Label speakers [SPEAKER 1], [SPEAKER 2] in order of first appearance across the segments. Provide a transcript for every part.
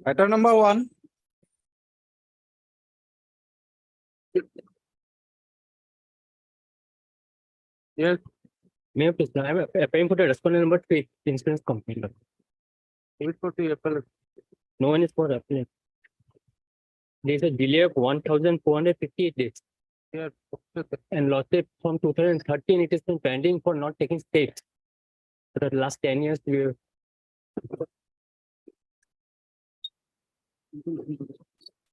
[SPEAKER 1] Matter number 1.
[SPEAKER 2] Yes.
[SPEAKER 3] May I please? I am applying for the respondent number 3 insurance company.
[SPEAKER 2] Which for the appellate?
[SPEAKER 3] No one is for applying. There is a delay of 1,458 days.
[SPEAKER 2] Yeah.
[SPEAKER 3] And lawsuit from 2013, it has been pending for not taking steps. For the last 10 years, we have.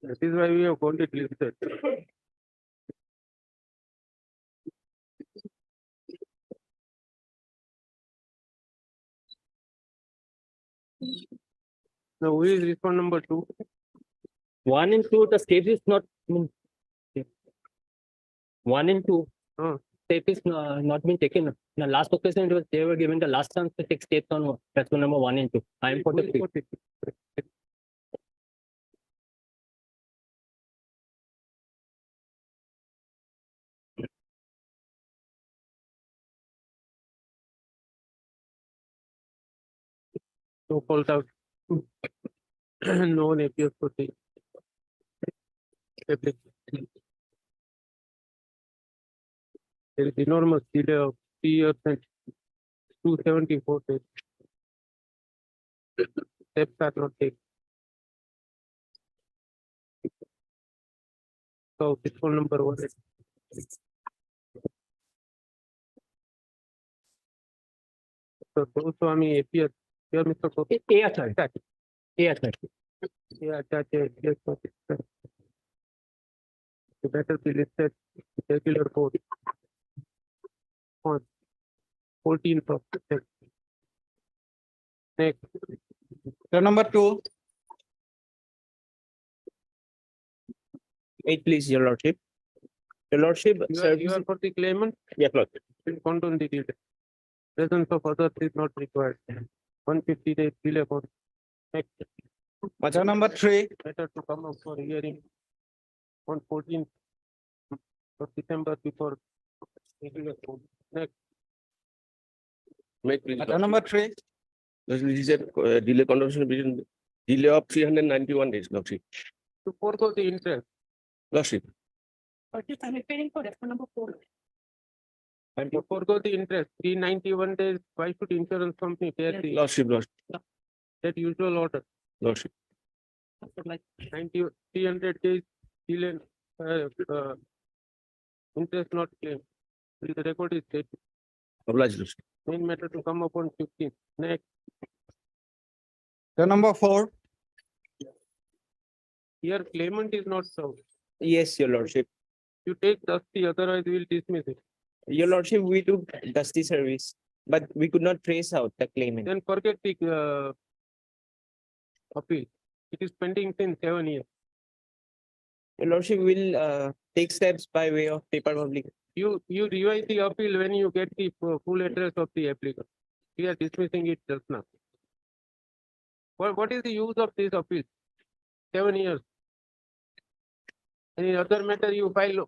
[SPEAKER 2] That is why we have got it listed. Now, who is respond number 2?
[SPEAKER 3] 1 and 2, the steps is not. 1 and 2. Step is not been taken. In the last occasion, it was they were given the last chance to take steps on respondent number 1 and 2. I am for the 3.
[SPEAKER 2] So called out. No one appears for the application. There is enormous delay of 3 years and 274 days. Steps are not taken. So this phone number 1. So Swami appears here, Mr. Kopi.
[SPEAKER 3] Yes, sir. Yes, sir.
[SPEAKER 2] Yeah, that is yes, sir. The better be listed regular code on 14th of September. Next.
[SPEAKER 1] Matter number 2.
[SPEAKER 4] Wait, please, Your Lordship. Your Lordship,
[SPEAKER 2] You are for the claimant?
[SPEAKER 4] yes, Lord.
[SPEAKER 2] Will condone the delay. Presence of others is not required. 150 days delay for next.
[SPEAKER 1] Matter number 3.
[SPEAKER 2] Better to come up for hearing on 14th of December before regular code. Next.
[SPEAKER 4] Make please.
[SPEAKER 1] Matter number 3.
[SPEAKER 4] This is a delay condition between delay of 391 days, Lordship.
[SPEAKER 2] To forego the interest.
[SPEAKER 4] Lordship.
[SPEAKER 3] I'm preparing for respondent number 4.
[SPEAKER 2] And to forego the interest, 391 days, why should insurance company pay the
[SPEAKER 4] Lordship,
[SPEAKER 2] that usual order?
[SPEAKER 4] Lordship.
[SPEAKER 2] 300 days delay, interest not claimed. The record is stated.
[SPEAKER 4] Oblige, Lordship.
[SPEAKER 2] Main matter to come upon 15th. Next.
[SPEAKER 1] Matter number 4.
[SPEAKER 2] Here claimant is not served.
[SPEAKER 4] Yes, Your Lordship.
[SPEAKER 2] You take dusty, otherwise we will dismiss it.
[SPEAKER 4] Your Lordship, we took dusty service, but we could not trace out the claimant.
[SPEAKER 2] Then forget the appeal. It is pending since 7 years.
[SPEAKER 4] Your Lordship will take steps by way of paper public.
[SPEAKER 2] You revise the appeal when you get the full address of the applicant. We are dismissing it just now. What is the use of this appeal? 7 years. Any other matter you file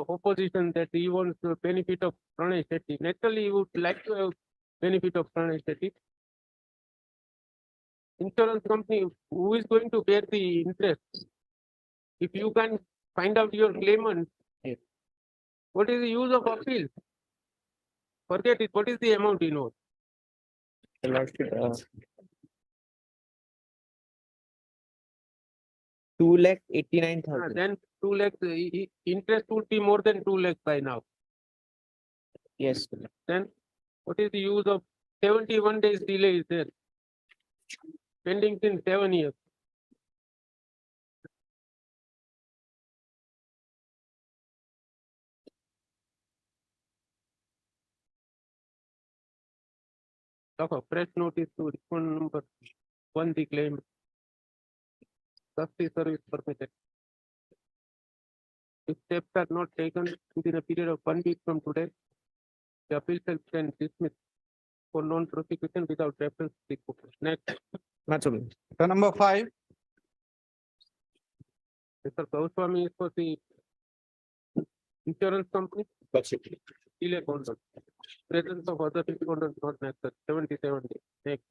[SPEAKER 2] opposition that he wants the benefit of Pranay Shetty. Naturally, you would like to have benefit of Pranay Shetty. Insurance company, who is going to bear the interest? If you can find out your claimant, what is the use of appeal? Forget it. What is the amount involved?
[SPEAKER 4] Your Lordship, 2,89,000.
[SPEAKER 2] Then 2 lakhs, interest would be more than 2 lakhs by now.
[SPEAKER 4] Yes.
[SPEAKER 2] Then what is the use of 71 days delay is there? Pending since 7 years. A fresh notice to respond number 1, the claim. Dusty service permitted. If steps are not taken within a period of 1 week from today, the appeal shall stand dismissed for non-prosecution without reference to the court. Next.
[SPEAKER 1] Matter number 5.
[SPEAKER 2] Mr. Goswami is for the insurance company. Delay conduct. Presence of other respondents not necessary. 77 days. Next.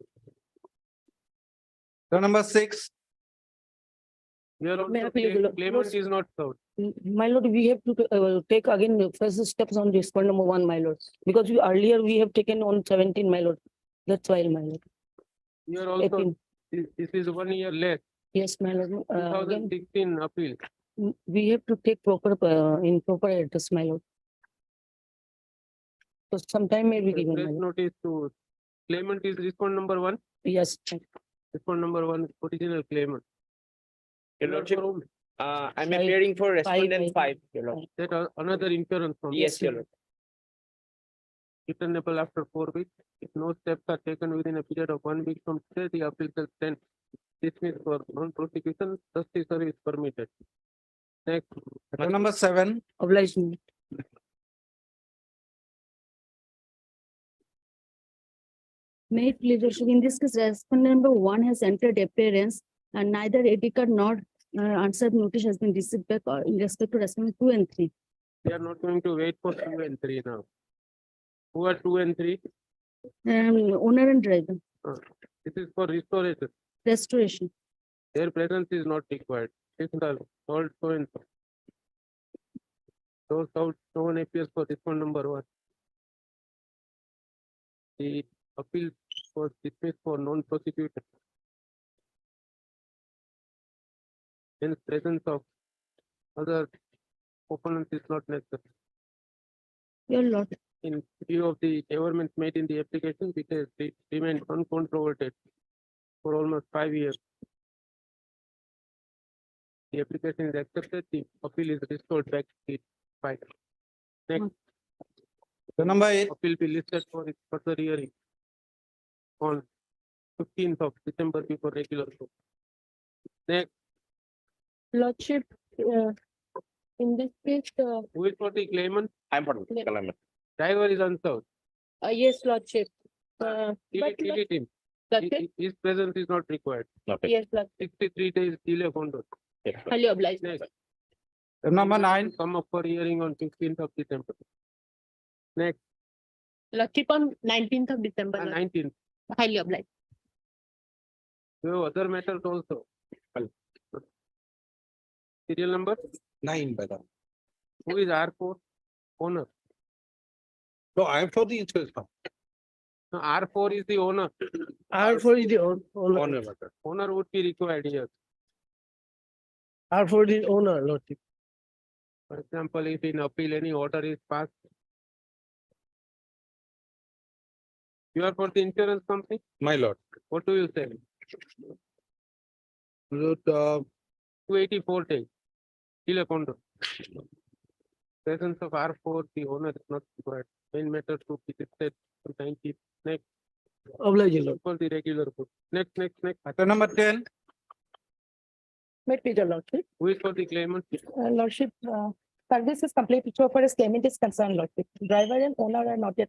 [SPEAKER 1] Turn number 6,
[SPEAKER 2] Here
[SPEAKER 5] May I
[SPEAKER 2] also
[SPEAKER 5] please look-
[SPEAKER 2] claimant is not served.
[SPEAKER 5] My lord, we have to take again the first steps on respondent number 1, my lord, because earlier we have taken on 17, my lord. That's why, my lord.
[SPEAKER 2] Here also,
[SPEAKER 5] 18.
[SPEAKER 2] this is 1 year less,
[SPEAKER 5] Yes, my lord. Again,
[SPEAKER 2] 2016 appeal.
[SPEAKER 5] we have to take proper in proper address, my lord. So sometime may be given, my
[SPEAKER 2] Press
[SPEAKER 5] lord.
[SPEAKER 2] notice to claimant is respondent number 1,
[SPEAKER 5] Yes,
[SPEAKER 2] respondent number 1 is petitioner claimant.
[SPEAKER 4] Your lordship,
[SPEAKER 2] From
[SPEAKER 4] I'm
[SPEAKER 5] Five.
[SPEAKER 4] appearing for respondent
[SPEAKER 5] Five.
[SPEAKER 4] 5, your lordship.
[SPEAKER 2] that another insurance from.
[SPEAKER 4] Yes, your lordship.
[SPEAKER 2] Returnable after 4 weeks. If no steps are taken within a period of 1 week from today, the appeal shall stand dismissed for non-prosecution. Justice service permitted. Next,
[SPEAKER 1] turn number 7,
[SPEAKER 5] obliged. my lord. May it please, your worship, in this case, respondent number 1 has entered appearance and neither ID card nor answered notice has been received back in respect to respondent 2 and 3.
[SPEAKER 2] we are not going to wait for 2 and 3 now. Who are 2 and 3?
[SPEAKER 5] Owner and driver,
[SPEAKER 2] This is for restoration.
[SPEAKER 5] restoration.
[SPEAKER 2] Their presence is not required. This is the sold so and so. Those out, no one appears for respondent number 1. The appeal was dismissed for non-prosecution. Hence, presence of other opponents is not necessary.
[SPEAKER 5] Your lord,
[SPEAKER 2] In view of the averments made in the application, which has remained uncontroverted for almost 5 years. The application is accepted, the appeal is restored back to the file. Next,
[SPEAKER 1] turn number 8,
[SPEAKER 2] appeal be listed for its further hearing on 15th of December before regular court. Next,
[SPEAKER 5] lordship, in this case,
[SPEAKER 2] who is for the claimant?
[SPEAKER 4] I'm for the claimant.
[SPEAKER 2] Driver is unserved.
[SPEAKER 5] yes, lordship. But
[SPEAKER 2] Delete him.
[SPEAKER 5] lordship,
[SPEAKER 2] His presence is not required.
[SPEAKER 4] Okay.
[SPEAKER 5] yes, lordship,
[SPEAKER 2] 63 days delay found.
[SPEAKER 4] Yes,
[SPEAKER 5] highly obliged.
[SPEAKER 2] Next,
[SPEAKER 1] turn number 9,
[SPEAKER 2] come up for hearing on 15th of December. Next,
[SPEAKER 5] Lordship on 19th of December, lord.
[SPEAKER 2] 19th.
[SPEAKER 5] Highly obliged.
[SPEAKER 2] We have other matters also. Serial number,
[SPEAKER 6] 9 by the.
[SPEAKER 2] who is R4? Owner.
[SPEAKER 6] No, I am for the insurance company.
[SPEAKER 2] No, R4 is the owner.
[SPEAKER 7] R4 is the owner.
[SPEAKER 6] Honor matter.
[SPEAKER 2] Owner would be required here.
[SPEAKER 7] R4 is owner, lordship.
[SPEAKER 2] For example, if in appeal any order is passed. You are for the insurance company?
[SPEAKER 6] My lord.
[SPEAKER 2] What do you say?
[SPEAKER 6] Lord,
[SPEAKER 2] 284 days. Delay control. Presence of R4, the owner is not required. Main matter to be listed on 19th. Next,
[SPEAKER 7] Obliged, lord.
[SPEAKER 2] for the regular court. Next.
[SPEAKER 1] turn number 10,
[SPEAKER 5] May it please, your lordship.
[SPEAKER 2] Who is for the claimant?
[SPEAKER 5] Lordship, service is completed so far as claimant is concerned, lordship. Driver and owner are not yet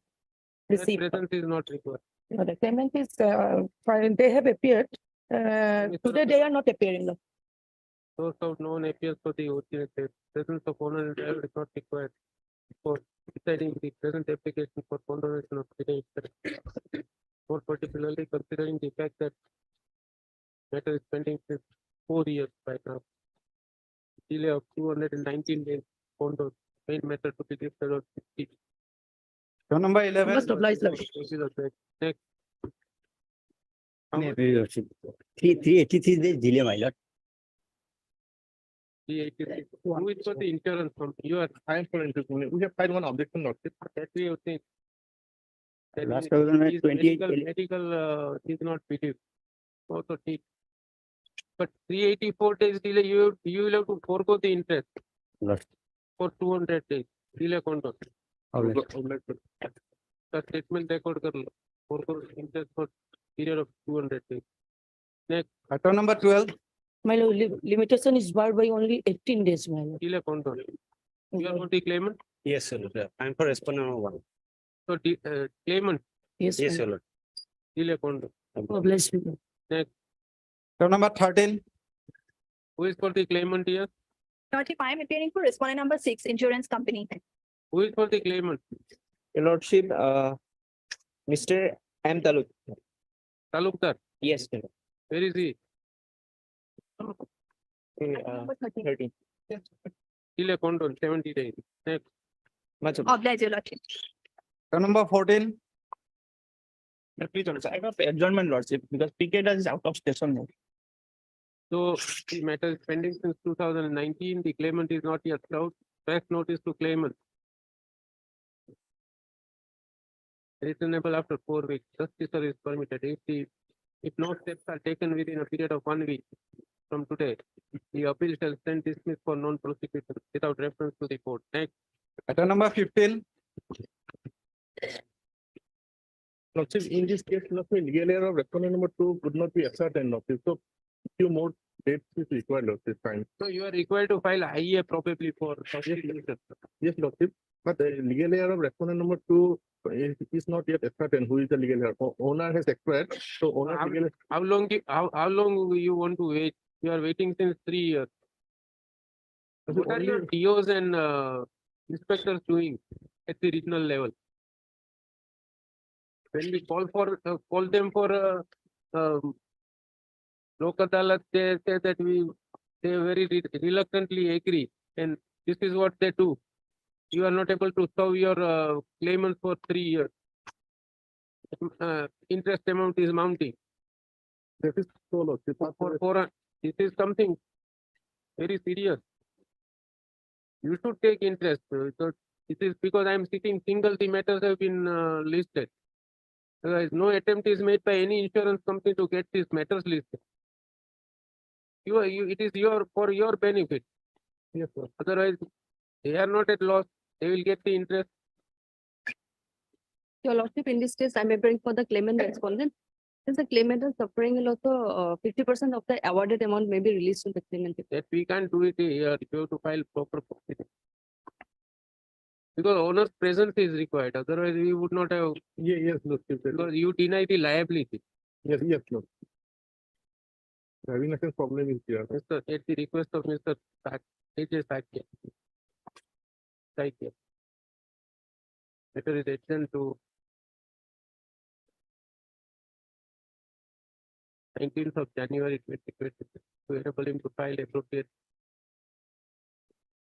[SPEAKER 2] Their
[SPEAKER 5] received.
[SPEAKER 2] presence is not required.
[SPEAKER 5] The claimant is, they have appeared. Today they are not appearing, lord.
[SPEAKER 2] Those of known appears for the original case. Presence of owner and driver is not required for deciding the present application for condonation of delay. More particularly considering the fact that matter is pending since 4 years right now. Delay of 219 days condo main matter to be listed on 60.
[SPEAKER 1] turn number 11,
[SPEAKER 5] Must oblige, lordship.
[SPEAKER 2] Next. How much?
[SPEAKER 3] 383 days delay, my lord.
[SPEAKER 2] 383. Who is for the insurance company? You are,
[SPEAKER 6] I am for insurance company. We have filed one objection notice.
[SPEAKER 2] that we have seen. That
[SPEAKER 3] Last
[SPEAKER 2] is-
[SPEAKER 3] 2028
[SPEAKER 2] medical is not believed. Also take. But 384 days delay, you will have to forego the interest
[SPEAKER 3] Lord.
[SPEAKER 2] for 200 days. Delay control.
[SPEAKER 3] Obliged.
[SPEAKER 2] The statement record कर लो. Forego interest for period of 200 days. Next,
[SPEAKER 1] turn number 12,
[SPEAKER 5] My lord, limitation is barred by only 18 days, my lord.
[SPEAKER 2] delay control. You are for the claimant.
[SPEAKER 4] Yes, sir. I'm for respondent number 1.
[SPEAKER 2] So claimant,
[SPEAKER 5] Yes,
[SPEAKER 4] Yes,
[SPEAKER 5] my
[SPEAKER 4] your lord.
[SPEAKER 2] delay control.
[SPEAKER 5] lord. Obliged.
[SPEAKER 1] turn number 13,
[SPEAKER 2] Who is for the claimant here?
[SPEAKER 8] Lordship, I am appearing for respondent number 6, insurance company.
[SPEAKER 2] Who is for the claimant?
[SPEAKER 4] Your lordship, Mr. M. Taluk.
[SPEAKER 2] Talukdar.
[SPEAKER 4] Yes, sir.
[SPEAKER 2] Where is he?
[SPEAKER 8] Number 13.
[SPEAKER 2] Delay control 70 days. Next.
[SPEAKER 8] Oblige, your lordship.
[SPEAKER 1] Item number 14,
[SPEAKER 9] Please, Honor, sir, I have adjournment, Lordship, because PK is out of station now.
[SPEAKER 2] So the matter is pending since 2019. The claimant is not yet served. First notice to claimant. Returnable after 4 weeks. Justice is permitted. If no steps are taken within a period of 1 week from today, the appeal shall stand dismissed for non-prosecution without reference to the court. Next.
[SPEAKER 1] item number 15,
[SPEAKER 6] Lordship, in this case, Lordship, legal error of respondent number 2 could not be ascertained, Lordship. So few more dates is required, Lordship, time.
[SPEAKER 2] So you are required to file IA probably for substitution.
[SPEAKER 6] Yes, Lordship, but the legal error of respondent number 2 is not yet ascertained. Who is the legal error? Owner has expired, so owner legal.
[SPEAKER 2] How long you want to wait? You are waiting since 3 years. What are your DOs and inspectors doing at the regional level? When we call them for Lok Adalat, they say that they very reluctantly agree, and this is what they do. You are not able to serve your claimants for 3 years. Interest amount is mounting.
[SPEAKER 6] That is so, Lordship.
[SPEAKER 2] This is something very serious. You should take interest. So this is because I am sitting single, the matters have been listed. Otherwise, no attempt is made by any insurance company to get these matters listed. It is for your benefit.
[SPEAKER 6] Yes, sir.
[SPEAKER 2] Otherwise, they are not at loss. They will get the interest.
[SPEAKER 5] Your lordship, in this case, I'm appearing for the claimant respondent. Since the claimant is suffering a lot, 50% of the awarded amount may be released to the claimant.
[SPEAKER 2] That we can't do it here. You have to file proper proceeding. Because owner's presence is required. Otherwise, we would not have,
[SPEAKER 6] Yes, Lordship.
[SPEAKER 2] because you deny the liability.
[SPEAKER 6] Yes, Lord. Driving license problem is here.
[SPEAKER 2] Mr. At the request of Mr. H.S. Sakya. Letter is adjourned to 19th of January 2026 to enable him to file appropriate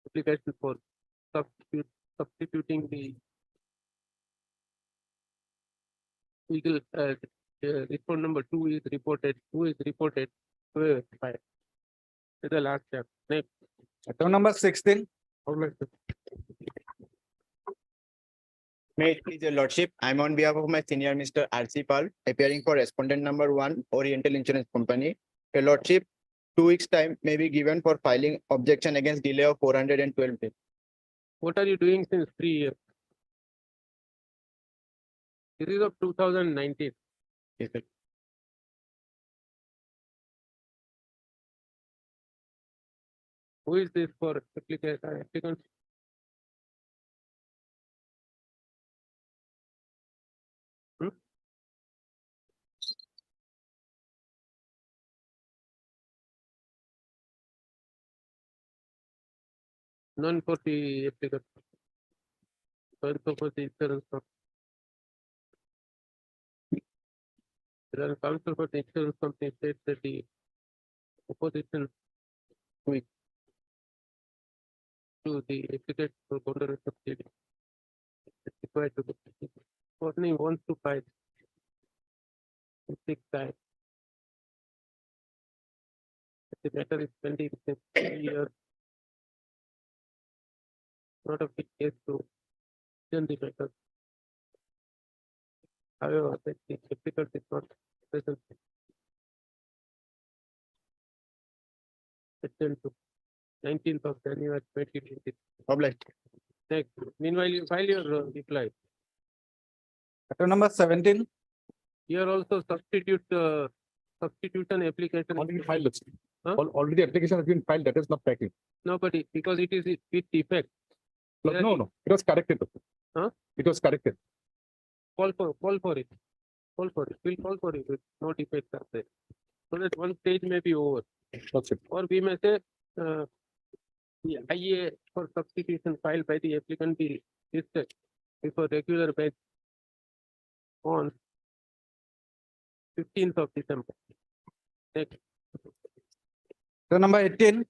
[SPEAKER 2] application for substituting the legal respondent number 2 is reported. To the last step. Next.
[SPEAKER 1] item number 16,
[SPEAKER 9] May it please your lordship, I'm on behalf of my senior Mr. R.C. Pal, appearing for respondent number 1, Oriental Insurance Company. Your lordship, 2 weeks time may be given for filing objection against delay of 412 days.
[SPEAKER 2] What are you doing since 3 years? This is of 2019.
[SPEAKER 9] Yes, sir.
[SPEAKER 2] Who is this for applicants? None for the applicant. Also for the insurance company. The counsel for the insurance company states that the opposition to the applicant for counter subsidy is required to the company wants to file 6 times. The matter is pending since 3 years. Not a big case to send the matter. However, the applicant is not present. Attend to 19th of January 2020.
[SPEAKER 9] Obliged.
[SPEAKER 2] Next. Meanwhile, you file your reply.
[SPEAKER 1] item number 17,
[SPEAKER 2] Here also substitution application.
[SPEAKER 6] Already filed, Lordship.
[SPEAKER 2] Huh?
[SPEAKER 6] Already application has been filed, that is not packing.
[SPEAKER 2] Nobody, because it is with defect.
[SPEAKER 6] No, it was corrected. Lordship.
[SPEAKER 2] Huh?
[SPEAKER 6] It was corrected.
[SPEAKER 2] Call for it. We'll call for it with no defects are there. So that one stage may be over.
[SPEAKER 6] Lordship.
[SPEAKER 2] Or we may say, the IA for substitution filed by the applicant be listed before regular bench on 15th of December. Next.
[SPEAKER 1] Letter number 18,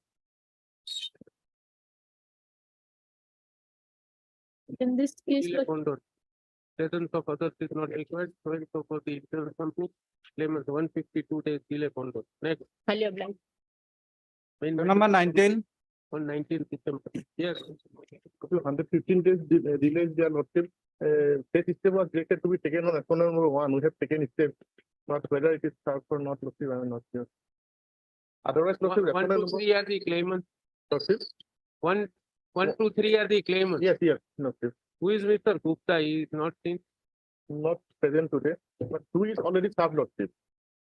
[SPEAKER 5] In this case,
[SPEAKER 2] delay control. Presence of others is not required, so for the insurance company, claimant 152 days delay control. Next,
[SPEAKER 5] highly obliged.
[SPEAKER 2] main
[SPEAKER 1] letter number 19,
[SPEAKER 2] on 19th December. Yes,
[SPEAKER 6] Up to 115 days delays, their lordship. This step was directed to be taken on respondent number 1. We have taken step, but whether it is served or not, lordship, I am not sure. Otherwise, lordship,
[SPEAKER 2] 1, 2,
[SPEAKER 6] respondent number,
[SPEAKER 2] 3 are the claimants.
[SPEAKER 6] lordship,
[SPEAKER 2] 1, 2, 3 are the claimants.
[SPEAKER 6] yes, lordship,
[SPEAKER 2] Who is Mr. Gupta? He is not seen.
[SPEAKER 6] not present today, but 2 is already served, lordship.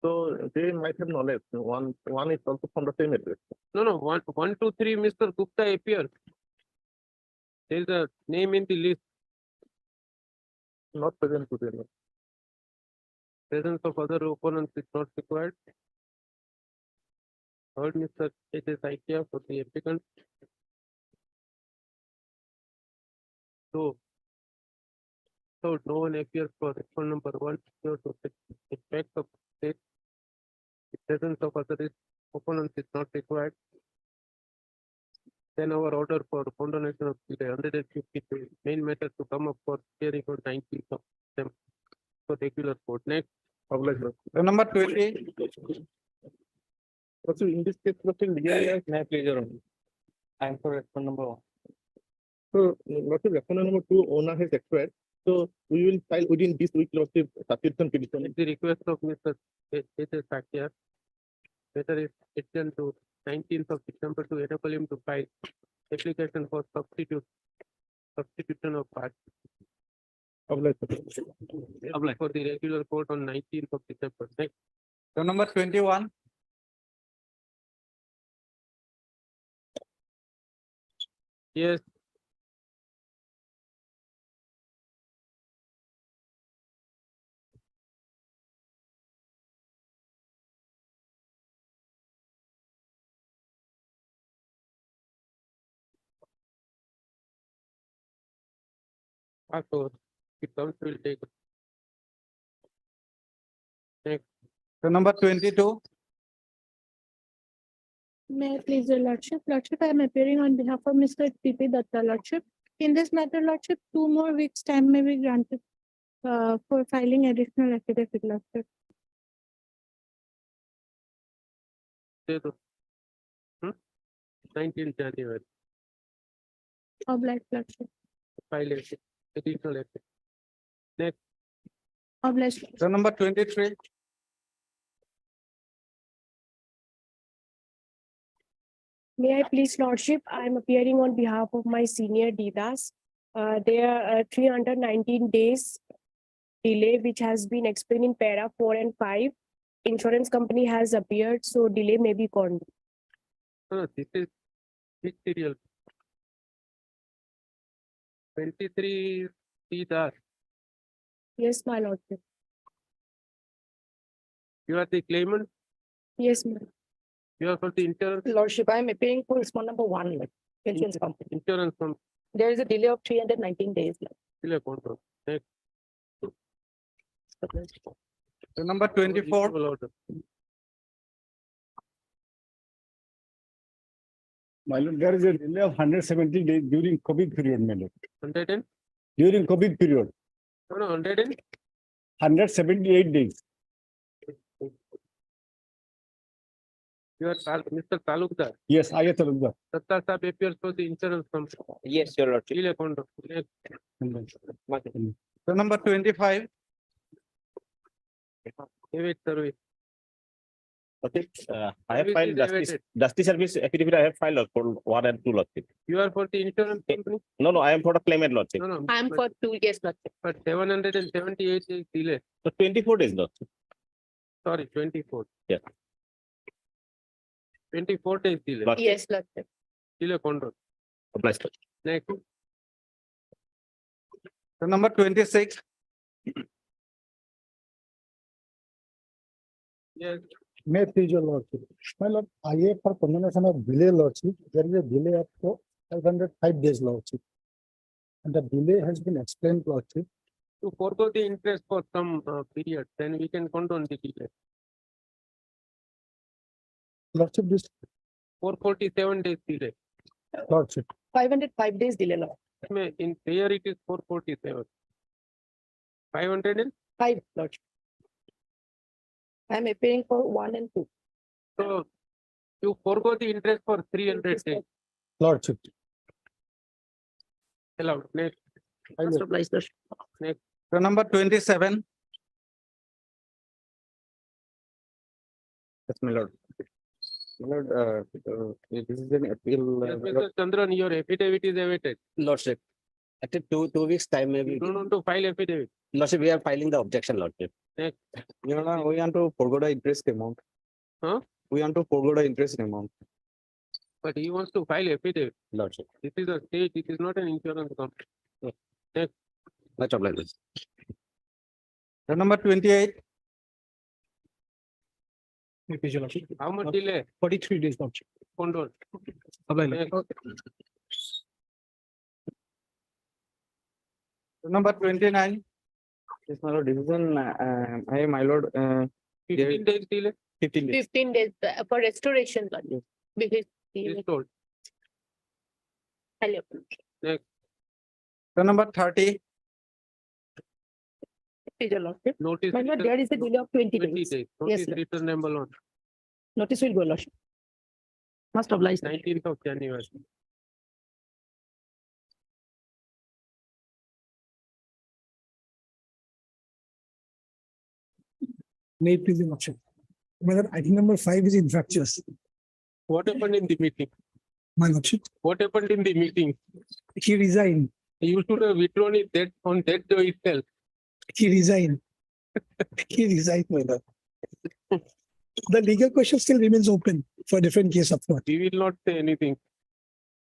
[SPEAKER 6] So they might have knowledge. One is also from the same address.
[SPEAKER 2] No, 1, 2, 3, Mr. Gupta appears. There is a name in the list.
[SPEAKER 6] Not present today. No.
[SPEAKER 2] Presence of other opponents is not required. Heard Mr. H.S. IKEA for the applicant. So no one appears for respondent number 1. So to effect of state, the presence of other opponents is not required. Then our order for condonation of the 150 main matter to come up for hearing on 19th of December for regular court. Next,
[SPEAKER 6] Obliged, lordship.
[SPEAKER 1] letter number 20,
[SPEAKER 6] Also, in this case, lordship, legally,
[SPEAKER 3] May I please your honor? I am for respondent number 1.
[SPEAKER 6] so lordship, respondent number 2 owner has expired. So we will file within this week, lordship, substitution petition.
[SPEAKER 2] at the request of Mr. H.S. IKEA, letter is extended to 19th of December to enable him to file application for substitution of part
[SPEAKER 6] Obliged, lordship.
[SPEAKER 2] for the regular court on 19th of December. Next,
[SPEAKER 1] letter number 21,
[SPEAKER 2] yes, so it comes will take. Next,
[SPEAKER 1] letter number 22,
[SPEAKER 10] May I please your lordship? Lordship, I am appearing on behalf of Mr. P.P. Datta, lordship. In this matter, lordship, 2 more weeks time may be granted for filing additional affidavit, lordship.
[SPEAKER 2] say the 19th January,
[SPEAKER 10] Obliged, lordship.
[SPEAKER 2] file additional affidavit.
[SPEAKER 10] Obliged.
[SPEAKER 1] letter number 23,
[SPEAKER 10] May I please, lordship, I am appearing on behalf of my senior Didas. There are 319 days delay, which has been explained in para 4 and 5. Insurance company has appeared, so delay may be called.
[SPEAKER 2] No, this is which serial? 23 see that
[SPEAKER 10] Yes, my lordship.
[SPEAKER 2] you are the claimant,
[SPEAKER 10] Yes, ma'am.
[SPEAKER 2] you are for the insurance
[SPEAKER 11] Lordship, I am appearing for respondent number 1, like, insurance company.
[SPEAKER 2] insurance company.
[SPEAKER 11] There is a delay of 319 days. Like.
[SPEAKER 2] Delay control. Next,
[SPEAKER 1] letter number 24,
[SPEAKER 2] reasonable order.
[SPEAKER 12] My lord, there is a delay of 170 days during COVID period, my lord.
[SPEAKER 2] 100 and
[SPEAKER 12] During COVID period,
[SPEAKER 2] no 100 and
[SPEAKER 12] 178 days.
[SPEAKER 2] you are Mr. Talukdar.
[SPEAKER 12] Yes, I tell you.
[SPEAKER 2] Datta Sahab appears for the insurance company.
[SPEAKER 4] Yes, your lordship.
[SPEAKER 2] Delay control. Next,
[SPEAKER 1] letter number 25,
[SPEAKER 2] await service.
[SPEAKER 4] Okay, I have
[SPEAKER 2] Service
[SPEAKER 4] filed
[SPEAKER 2] is
[SPEAKER 4] justice,
[SPEAKER 2] awaited.
[SPEAKER 4] justice service affidavit. I have filed for 1 and 2 lordship.
[SPEAKER 2] You are for the insurance company?
[SPEAKER 4] No, I am for the claimant lordship.
[SPEAKER 2] No,
[SPEAKER 11] I am for 2 years. Lordship.
[SPEAKER 2] but 778 is delay.
[SPEAKER 4] So 24 days lordship.
[SPEAKER 2] Sorry, 24.
[SPEAKER 4] Yeah.
[SPEAKER 2] 24 days delay.
[SPEAKER 4] Lordship.
[SPEAKER 11] Yes, Lordship.
[SPEAKER 2] Delay control.
[SPEAKER 4] Obliged.
[SPEAKER 2] Next,
[SPEAKER 1] letter number 26,
[SPEAKER 2] yes,
[SPEAKER 12] May please your lordship. My lord, I have for condemnation of delay lordship, there is a delay of 505 days lordship. And the delay has been explained lordship.
[SPEAKER 2] to forego the interest for some period, then we can condone the delay.
[SPEAKER 12] Lordship, this
[SPEAKER 2] 447 days delay.
[SPEAKER 12] Lordship.
[SPEAKER 11] 505 days delay, Lord.
[SPEAKER 2] In here it is 447. 500 and
[SPEAKER 11] 5, Lordship. I am appearing for 1 and 2.
[SPEAKER 2] so you forego the interest for 300 days.
[SPEAKER 12] Lordship.
[SPEAKER 2] Allowed. Next.
[SPEAKER 11] Must oblige, Lordship.
[SPEAKER 1] The number 27.
[SPEAKER 9] Yes, my lord. My lord, this is an appeal.
[SPEAKER 2] Yes, Mr. Chandran, your affidavit is awaited.
[SPEAKER 3] Lordship. At two weeks time, maybe.
[SPEAKER 2] You don't want to file affidavit.
[SPEAKER 3] Lordship, we are filing the objection, Lordship.
[SPEAKER 9] We want to forego the interest amount.
[SPEAKER 2] Huh?
[SPEAKER 9] We want to forego the interest amount.
[SPEAKER 2] But he wants to file affidavit.
[SPEAKER 3] Lordship.
[SPEAKER 2] This is a state, it is not an insurance company.
[SPEAKER 3] Much obliged.
[SPEAKER 1] The number 28.
[SPEAKER 2] How much delay?
[SPEAKER 7] 43 days, Lordship.
[SPEAKER 2] Condol.
[SPEAKER 7] Obliged.
[SPEAKER 1] The number 29.
[SPEAKER 9] Yes, my lord, decision, my lord,
[SPEAKER 2] 15 days delay.
[SPEAKER 9] 15 days.
[SPEAKER 8] 15 days for restoration. Lord. Because
[SPEAKER 2] Is told.
[SPEAKER 8] Hello.
[SPEAKER 1] The number 30.
[SPEAKER 11] Your Lordship.
[SPEAKER 2] Notice.
[SPEAKER 11] My lord,
[SPEAKER 2] written
[SPEAKER 11] there is a delay of 20
[SPEAKER 2] 20
[SPEAKER 11] days.
[SPEAKER 2] days.
[SPEAKER 11] Yes,
[SPEAKER 2] Notice
[SPEAKER 11] Lord.
[SPEAKER 2] return number on
[SPEAKER 11] Notice will go, Lordship. Must oblige.
[SPEAKER 2] 19th of January.
[SPEAKER 7] May it please the Lordship. My lord, item number 5 is infractious.
[SPEAKER 2] What happened in the meeting?
[SPEAKER 7] My Lordship,
[SPEAKER 2] What happened in the meeting?
[SPEAKER 7] he resigned.
[SPEAKER 2] You should have withdrawn it that on that day itself.
[SPEAKER 7] He resigned. He resigned, my lord. The legal question still remains open for a different case of court.
[SPEAKER 2] We will not say anything.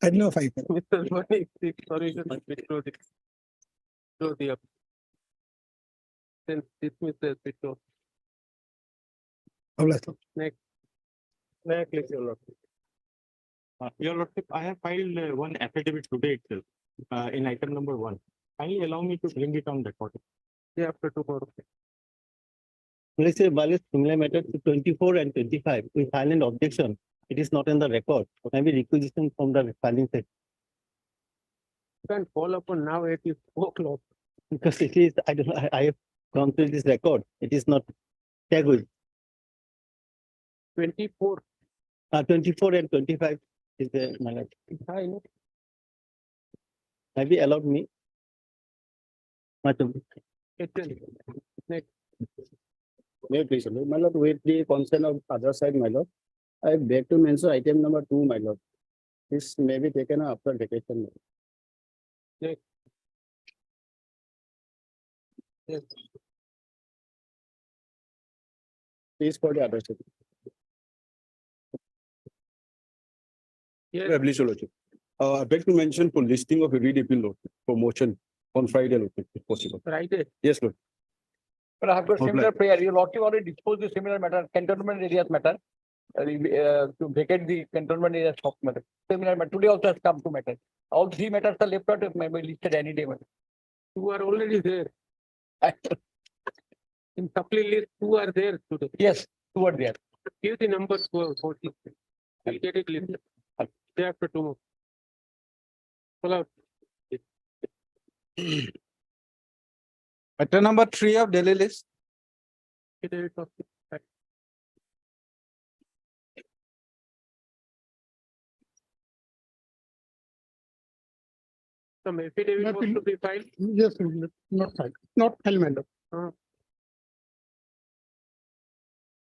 [SPEAKER 7] I don't know if I can.
[SPEAKER 2] Mr. Mani, sorry, just withdraw it. Withdraw the up. Then dismiss the withdraw.
[SPEAKER 7] Obliged.
[SPEAKER 2] Next.
[SPEAKER 9] Next, your lord.
[SPEAKER 6] Your Lordship, I have filed one affidavit today itself, in item number 1. Kindly allow me to bring it on record.
[SPEAKER 2] Yeah, after tomorrow.
[SPEAKER 3] Let's say, while it's similar matter to 24 and 25, we file an objection. It is not in the record. Maybe requisition from the filing set.
[SPEAKER 2] You can call upon now, it is 4 o'clock.
[SPEAKER 3] Because it is, I don't know, I have gone through this record. It is not tagged with
[SPEAKER 2] 24.
[SPEAKER 3] 24 and 25 is the matter.
[SPEAKER 2] I know.
[SPEAKER 3] Maybe allowed me. Much obliged.
[SPEAKER 2] Next.
[SPEAKER 3] May I please, my lord, with the consent of other side, my lord, I beg to mention item number 2, my lord. This may be taken after vacation.
[SPEAKER 2] Yes. Yes.
[SPEAKER 3] Please for the other side.
[SPEAKER 2] Yes.
[SPEAKER 4] Please, your lordship. I beg to mention for listing of a read appeal lordship for motion on Friday, lordship, if possible.
[SPEAKER 2] Friday.
[SPEAKER 4] Yes, lord.
[SPEAKER 6] But I have got
[SPEAKER 4] similar
[SPEAKER 6] prayer. Your Lordship already disposed the similar matter, cantonment areas matter. To vacate the cantonment areas of matter. Similar matter. Today also has come to matter. All 3 matters are left out, may be listed any day.
[SPEAKER 2] You are already there. In supply list, 2 are there today.
[SPEAKER 6] Yes, 2 are there.
[SPEAKER 2] Give the numbers for 40. We'll get it listed. Day after tomorrow. Pull out.
[SPEAKER 1] Item number 3 of daily list.
[SPEAKER 2] Affidavit of fact. Some affidavit was to be filed.
[SPEAKER 7] Yes, not file. Not file, my lord.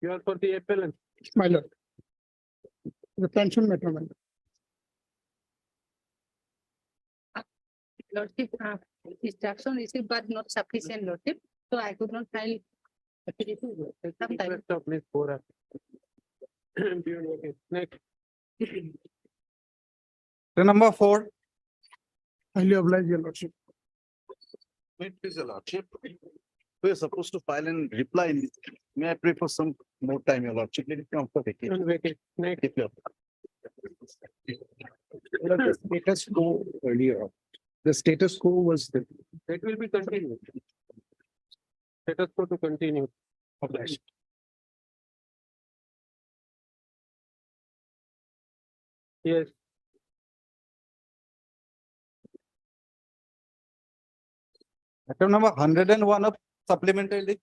[SPEAKER 2] You are for the appellant.
[SPEAKER 7] My lord. The pension matter, my lord.
[SPEAKER 5] Lordship, instruction received but not sufficient, Lordship, so I could not file. Sometime.
[SPEAKER 2] Request of Ms. Bora. Next.
[SPEAKER 1] The number 4.
[SPEAKER 7] Highly obliged, your lordship.
[SPEAKER 12] May please, your lordship. We are supposed to file and reply in this. May I pray for some more time, your lordship? Let it come for vacation.
[SPEAKER 2] Next.
[SPEAKER 12] The status quo earlier. The status quo was the.
[SPEAKER 2] That will be continued. Status quo to continue.
[SPEAKER 12] Obliged.
[SPEAKER 2] Yes.
[SPEAKER 1] Item number 101 of supplementary list.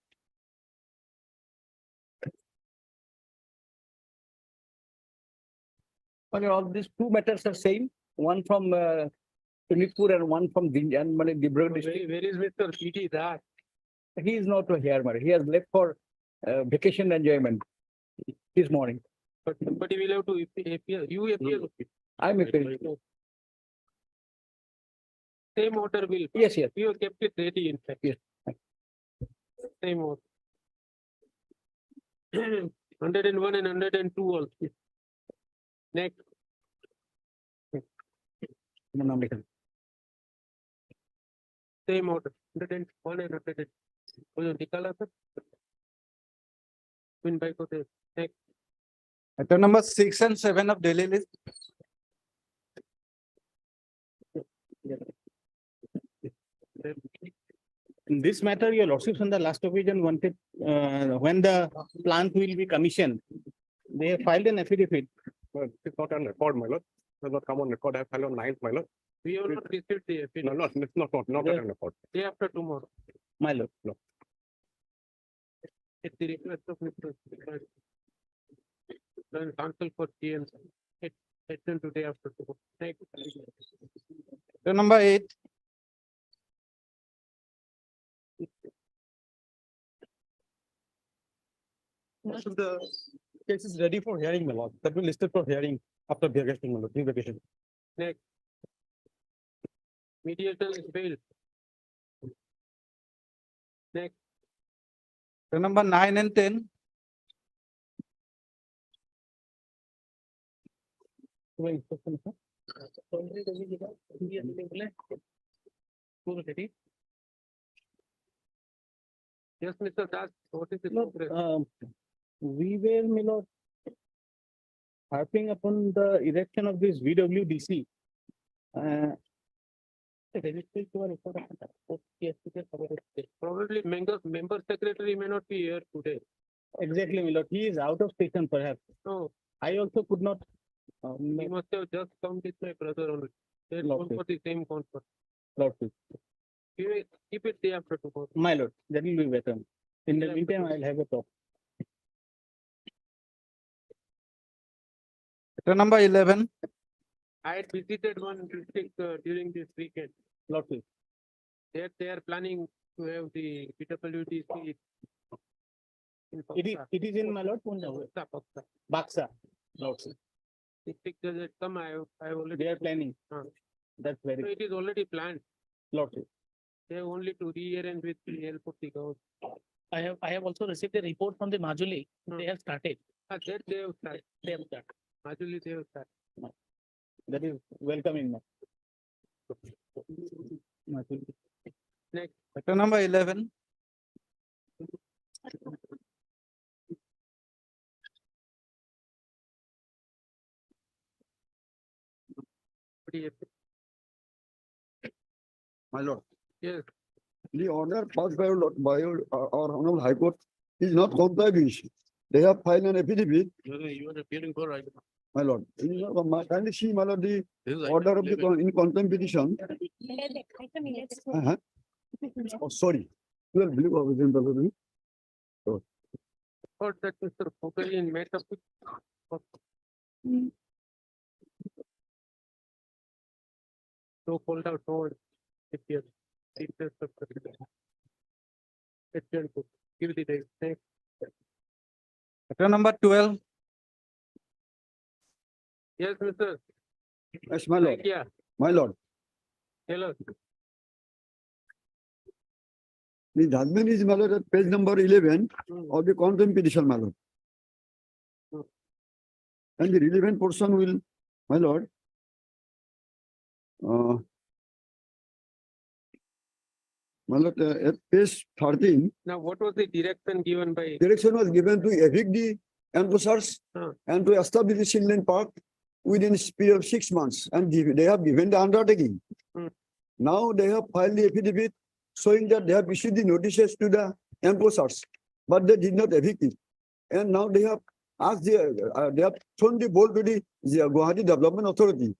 [SPEAKER 3] All these two matters are same, one from Unipur and one from Dinjan, Dibrugarh district.
[SPEAKER 2] Where is Mr. PT that?
[SPEAKER 3] He is not here, he has left for vacation enjoyment this morning.
[SPEAKER 2] But somebody will have to appear, you appear.
[SPEAKER 3] I'm appearing.
[SPEAKER 2] Same order will.
[SPEAKER 3] Yes, yes.
[SPEAKER 2] You have kept it ready in fact.
[SPEAKER 3] Yes.
[SPEAKER 2] Same order. 101 and 102 also. Next. Same order. 101 and 102. वो निकाला था win by को दे next
[SPEAKER 1] Item number 6 and 7 of daily list.
[SPEAKER 3] In this matter, your lordships on the last occasion wanted, when the plant will be commissioned, they have filed an affidavit.
[SPEAKER 4] But it's not on record, my lord. Does not come on record. I filed on 9th, my lord.
[SPEAKER 2] we have not received the
[SPEAKER 4] No,
[SPEAKER 2] affidavit.
[SPEAKER 4] it's not on record.
[SPEAKER 2] Day after tomorrow
[SPEAKER 3] My lord.
[SPEAKER 2] at the request of Mr. Then counsel for GM it's done today after tomorrow. Next.
[SPEAKER 1] Item number 8.
[SPEAKER 4] Most of the case is ready for hearing, my lord. That will listed for hearing after vacation, my lord, vacation.
[SPEAKER 2] Next. Mediation is bailed. Next.
[SPEAKER 1] Item number 9 and 10.
[SPEAKER 2] Yes, Mr. Das, what is the
[SPEAKER 3] No,
[SPEAKER 2] progress?
[SPEAKER 3] we were, my lord, harping upon the erection of this VWDC.
[SPEAKER 2] Probably member secretary may not be here today.
[SPEAKER 3] Exactly, my lord. He is out of station perhaps.
[SPEAKER 2] No,
[SPEAKER 3] I also could not.
[SPEAKER 2] he must have just come with my brother only. They're
[SPEAKER 3] Lord,
[SPEAKER 2] going for the same conference.
[SPEAKER 3] Lordship.
[SPEAKER 2] Keep it day after tomorrow.
[SPEAKER 3] My lord, that will be better. In the
[SPEAKER 2] Yeah,
[SPEAKER 3] meantime, I'll have a talk.
[SPEAKER 1] Item number 11.
[SPEAKER 2] I had visited one district during this weekend.
[SPEAKER 3] Lordship.
[SPEAKER 2] They are planning to have the PWDC. In
[SPEAKER 3] It is in my lord,
[SPEAKER 2] Paksa.
[SPEAKER 3] Baksa. Lordship.
[SPEAKER 2] District judge had come, I have already.
[SPEAKER 3] They are planning. That's
[SPEAKER 2] So
[SPEAKER 3] very,
[SPEAKER 2] it is already planned.
[SPEAKER 3] lordship.
[SPEAKER 2] They have only to rearrange with the help of the government.
[SPEAKER 11] I have also received a report from the Majuli. They have started.
[SPEAKER 2] That they have started.
[SPEAKER 11] They have started.
[SPEAKER 2] Majuli they have started.
[SPEAKER 3] That is welcoming.
[SPEAKER 2] Next.
[SPEAKER 1] Item number 11.
[SPEAKER 4] My lord,
[SPEAKER 2] Yes,
[SPEAKER 4] the order passed by our Honorable High Court is not complied with. They have filed an affidavit,
[SPEAKER 2] you are appearing for right.
[SPEAKER 4] my lord. Kindly see, my lord, the order of the in contempt petition. Oh, sorry. You are believe of them, my lord.
[SPEAKER 2] Thought that Mr. Pokalian met up with. So called out no. If you give the date. Next.
[SPEAKER 1] Item number 12.
[SPEAKER 2] Yes, Mr.
[SPEAKER 4] Yes, my lord,
[SPEAKER 2] Yeah,
[SPEAKER 4] my lord.
[SPEAKER 2] hello.
[SPEAKER 4] The judgment is, my lord, at page number 11 of the contempt petition, my lord. And the relevant portion will, my lord. My lord, at page 13,
[SPEAKER 2] Now, what was the direction given by?
[SPEAKER 4] direction was given to evict the enforcers and to establish the Silent Park within a period of 6 months. And they have given the undertaking. Now they have filed the affidavit showing that they have issued the notices to the enforcers, but they did not evict it. And now they have asked they have shown the ball to the Guwahati Development Authority.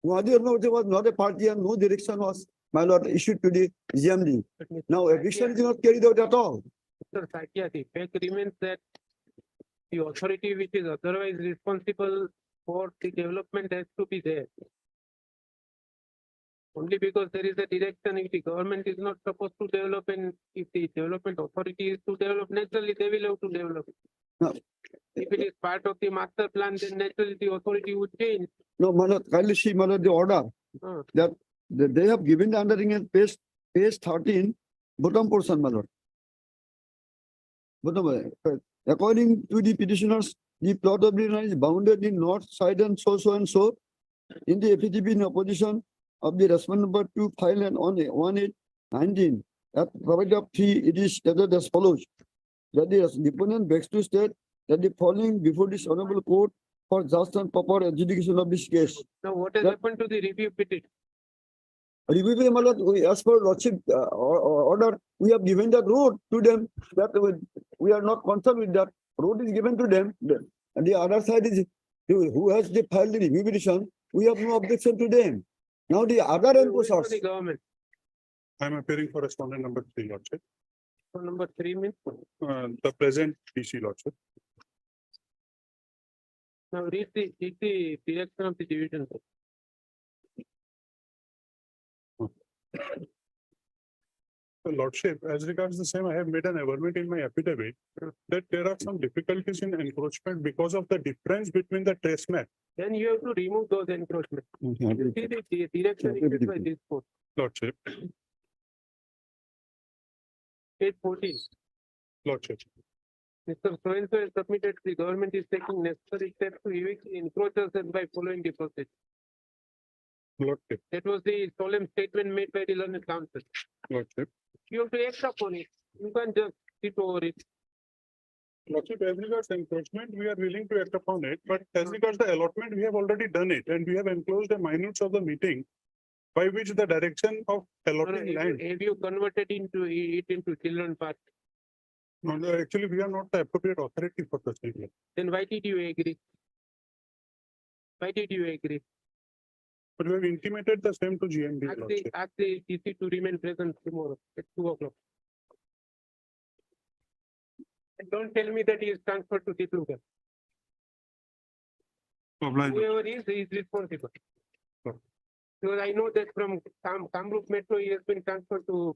[SPEAKER 4] Guwahati Authority was not a party and no direction was, my lord, issued to the GMD. Now eviction is not carried out at all.
[SPEAKER 2] Mr. Sakya, the fact remains that the authority which is otherwise responsible for the development has to be there. Only because there is a direction, if the government is not supposed to develop and if the development authority is to develop, naturally they will have to develop.
[SPEAKER 4] No.
[SPEAKER 2] If it is part of the master plan, then naturally the authority would change.
[SPEAKER 4] No, my lord, kindly see, my lord, the order
[SPEAKER 2] Uh,
[SPEAKER 4] that they have given the undertaking at page 13, bottom portion, my lord. Bottom, according to the petitioners, the plot of the land is bounded in north side and so and so. In the affidavit in opposition of the respondent number 2 file and on 1819, at paragraph 3, it is stated as follows. That the deponent begs to state that the following before this honorable court for just and proper adjudication of this case.
[SPEAKER 2] Now, what has
[SPEAKER 4] That-
[SPEAKER 2] happened to the review petition?
[SPEAKER 4] Review, my lord, as per lordship order, we have given that road to them, that we are not concerned with that. Road is given to them. And the other side is, who has the filed the review petition, we have no objection to them. Now the other
[SPEAKER 2] Who is
[SPEAKER 4] enforcers,
[SPEAKER 2] the government.
[SPEAKER 6] I'm appearing for respondent number 3, Lordship.
[SPEAKER 2] So number 3 means,
[SPEAKER 6] The present DC, Lordship.
[SPEAKER 2] now read the direction of the division.
[SPEAKER 6] So, Lordship, as regards the same, I have made an averment in my affidavit that there are some difficulties in encroachment because of the difference between the trace map.
[SPEAKER 2] Then you have to remove those encroachments. You see the direction issued by this court.
[SPEAKER 6] Lordship,
[SPEAKER 2] Page 14.
[SPEAKER 6] Lordship.
[SPEAKER 2] Mr. So-and-so has submitted the government is taking necessary steps to evict encroachers and by following the process.
[SPEAKER 6] Lordship,
[SPEAKER 2] That was the solemn statement made by the learned counsel.
[SPEAKER 6] Lordship.
[SPEAKER 2] You have to act upon it. You can't just sit over it.
[SPEAKER 6] Lordship, as regards encroachment, we are willing to act upon it, but as regards the allotment, we have already done it and we have enclosed the minutes of the meeting by which the direction of allotting land.
[SPEAKER 2] Have you converted into children park?
[SPEAKER 6] No, no, actually, we are not the appropriate authority for such thing.
[SPEAKER 2] Then why did you agree? Why did you agree?
[SPEAKER 6] But we have intimated the same to GMD, Lordship.
[SPEAKER 2] Ask the DC to remain present tomorrow at 2 o'clock. And don't tell me that he is transferred to Tipluga. Whoever is responsible.
[SPEAKER 6] Sure.
[SPEAKER 2] Because I know that from Kamrup Metro, he has been transferred to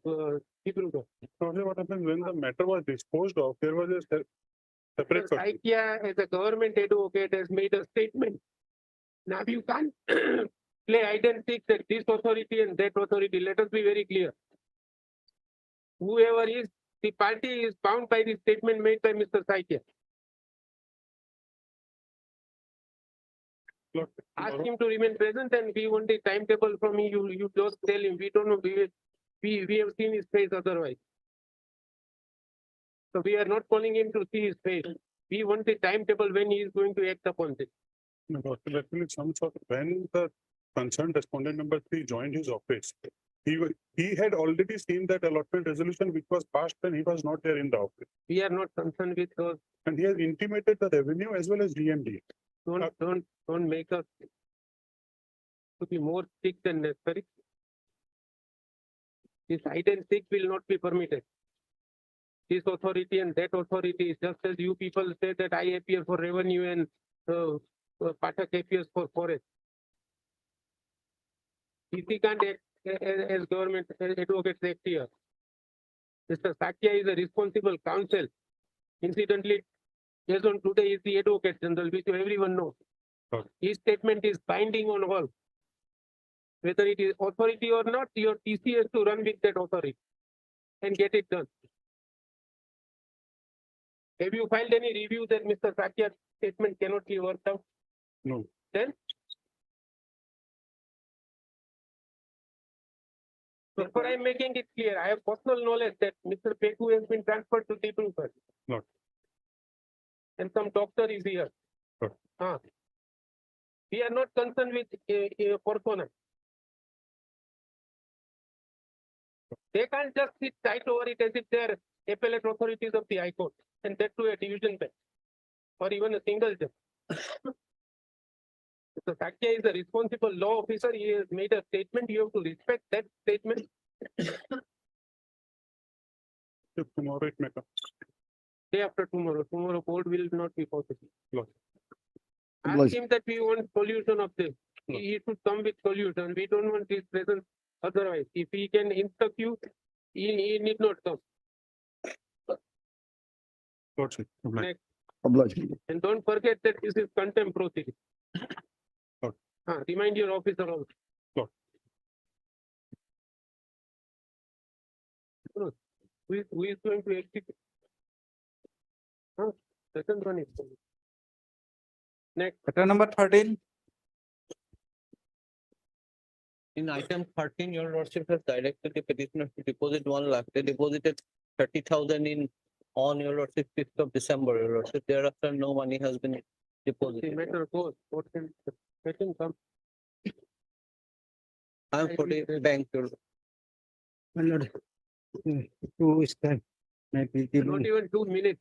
[SPEAKER 2] Tipluga.
[SPEAKER 6] Probably what happened when the matter was disposed of, there was a separate.
[SPEAKER 2] Saikia, as a government advocate, has made a statement. Now you can't play hide and seek that this authority and that authority. Let us be very clear. Whoever is, the party is bound by the statement made by Mr. Saikia. Ask him to remain present and we want the timetable from you. You just tell him, we don't know, we have seen his face otherwise. So we are not calling him to see his face. We want the timetable when he is going to act upon this.
[SPEAKER 6] No, actually, some sort of, when the concerned respondent number 3 joined his office, he had already seen that allotment resolution which was passed when he was not there in the office.
[SPEAKER 2] We are not concerned with those.
[SPEAKER 6] And he has intimated the revenue as well as GMD.
[SPEAKER 2] Don't make us to be more strict than necessary. This hide and seek will not be permitted. This authority and that authority is just as you people say that I appear for revenue and Pathak appears for forest. DC can't act as government advocates act here. Mr. Sakya is a responsible counsel. Incidentally, as on today is the advocate general, which everyone knows.
[SPEAKER 6] Okay.
[SPEAKER 2] His statement is binding on all. Whether it is authority or not, your TC has to run with that authority and get it done. Have you filed any review that Mr. Sakya's statement cannot be worked out?
[SPEAKER 6] No.
[SPEAKER 2] Then? Therefore, I am making it clear. I have personal knowledge that Mr. Peku has been transferred to Tipluga.
[SPEAKER 6] No.
[SPEAKER 2] And some doctor is here.
[SPEAKER 6] Sure.
[SPEAKER 2] We are not concerned with a persona. They can't just sit tight over it as if they are appellate authorities of the High Court and that to a division bench. or even a single judge. If the Sakya is a responsible law officer, he has made a statement, you have to respect that statement.
[SPEAKER 6] Tomorrow it may come.
[SPEAKER 2] Day after tomorrow, court will not be possible.
[SPEAKER 6] Lord.
[SPEAKER 2] Ask
[SPEAKER 4] Lord.
[SPEAKER 2] him that we want solution of this. He should come with solution. We don't want his presence otherwise. If he can instruct you, he need not come.
[SPEAKER 6] Lordship.
[SPEAKER 2] Next.
[SPEAKER 4] Obliged.
[SPEAKER 2] And don't forget that this is contempt proceeding.
[SPEAKER 6] Lord.
[SPEAKER 2] Remind your officer also.
[SPEAKER 6] Lord.
[SPEAKER 2] Who is going to execute? Second one is. Next.
[SPEAKER 1] Matter number 13.
[SPEAKER 13] In item 13, your lordship has directed the petitioner to deposit 1 lakh. They deposited 30,000 in on your lordship 5th of December. Your lordship, thereafter no money has been
[SPEAKER 2] The
[SPEAKER 13] deposited.
[SPEAKER 2] matter goes. What can come?
[SPEAKER 13] I'm for the bank. Your
[SPEAKER 3] My lord, 2 weeks time. Maybe
[SPEAKER 2] Not even 2 minutes.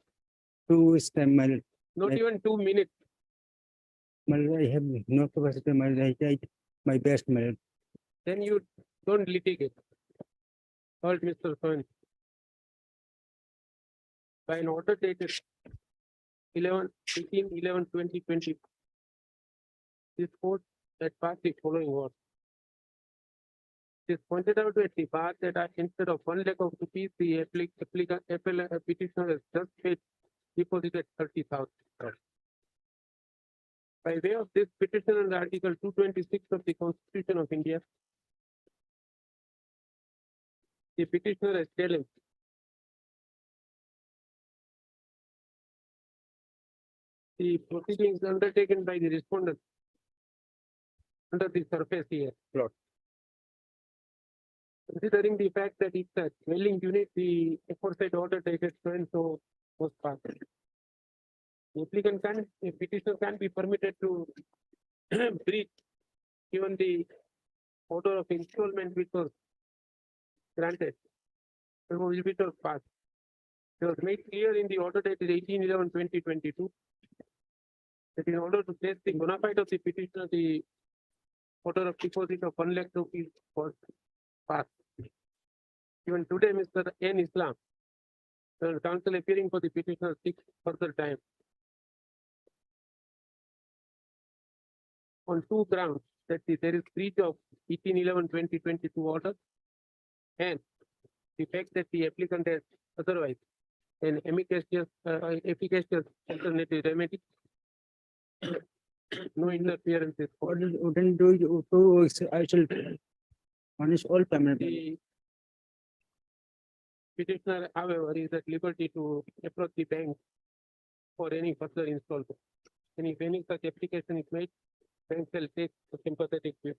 [SPEAKER 3] 2 weeks time, my lord.
[SPEAKER 2] Not
[SPEAKER 3] Right.
[SPEAKER 2] even 2 minutes.
[SPEAKER 3] My lord, I have no capacity, my lord. I tried my best, my lord.
[SPEAKER 2] Then you don't litigate. Called Mr. Soin. By an order dated 18/11/2020. This court that passed the following order. It is pointed out at the bar that instead of 1 lakh of rupees, the petitioner has just paid deposited 30,000. By way of this petition under Article 226 of the Constitution of India, the petitioner has challenged the proceedings undertaken by the respondent under the surface here.
[SPEAKER 13] Lord.
[SPEAKER 2] Considering the fact that it's a dwelling unit, the aforesaid order dated so and so was passed. The petitioner can be permitted to breach given the order of installment which was granted. Which was passed. It was made clear in the order dated 18/11/2022 that in order to test the bona fide of the petitioner, the order of deposit of 1 lakh rupees was passed. Even today, Mr. N. Islam, the counsel appearing for the petitioner, seeks further time on 2 grounds: that there is breach of 18/11/2022 order, and the fact that the applicant has otherwise an efficacious alternative remedy. No interference is
[SPEAKER 3] What
[SPEAKER 2] called.
[SPEAKER 3] is, wouldn't do you, 2 weeks, I shall punish all payment.
[SPEAKER 2] The petitioner, however, is at liberty to approach the bank for any further installment. And if any such application is made, bank shall take a sympathetic view.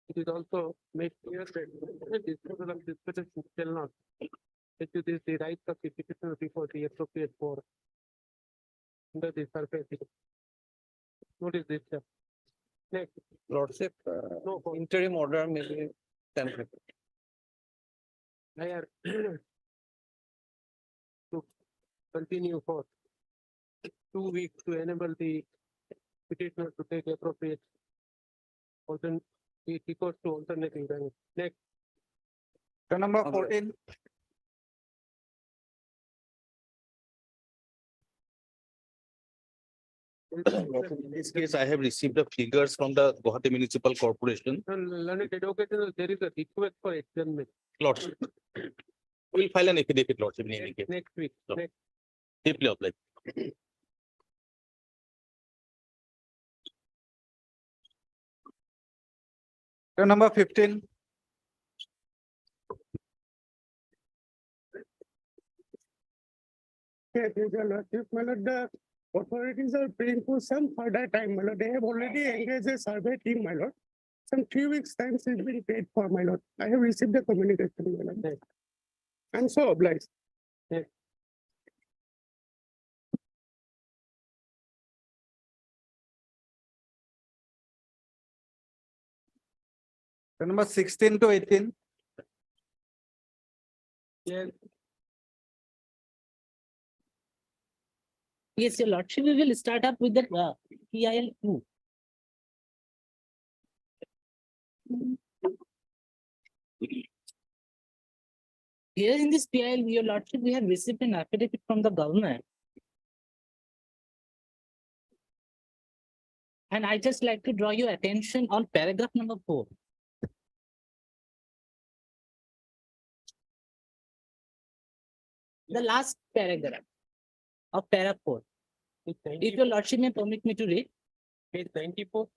[SPEAKER 2] It is also made clear that disposal of this petition shall not prejudice the rights of the petitioner before the appropriate forum under the surface. Notice this. Next.
[SPEAKER 13] lordship,
[SPEAKER 2] No,
[SPEAKER 13] interim order may be temporary.
[SPEAKER 2] higher to continue for 2 weeks to enable the petitioner to take appropriate recourse to alternative remedy. Next.
[SPEAKER 1] Matter number
[SPEAKER 13] Obliged.
[SPEAKER 1] 14.
[SPEAKER 13] In this case, I have received the figures from the Guwahati Municipal Corporation.
[SPEAKER 2] Learned advocate, there is a request for adjournment
[SPEAKER 13] Lordship. We'll file an affidavit, lordship, in any case.
[SPEAKER 2] next week.
[SPEAKER 13] So-
[SPEAKER 2] Next.
[SPEAKER 13] Deeply obliged.
[SPEAKER 1] Matter number 15.
[SPEAKER 6] My lord, the authorities are paying for some further time, my lord. They have already engaged a survey team, my lord. Some 3 weeks time is being paid for, my lord. I have received the communication, my lord.
[SPEAKER 2] Yes.
[SPEAKER 6] I'm so obliged.
[SPEAKER 1] Matter number 16 to 18.
[SPEAKER 2] Yes.
[SPEAKER 11] Yes, your lordship, we will start up with the PIL 2. Here in this PIL, your lordship, we have received an affidavit from the government. And I just like to draw your attention on paragraph number 4. The last paragraph of para 4. If your lordship may permit me to read.
[SPEAKER 2] Page 94.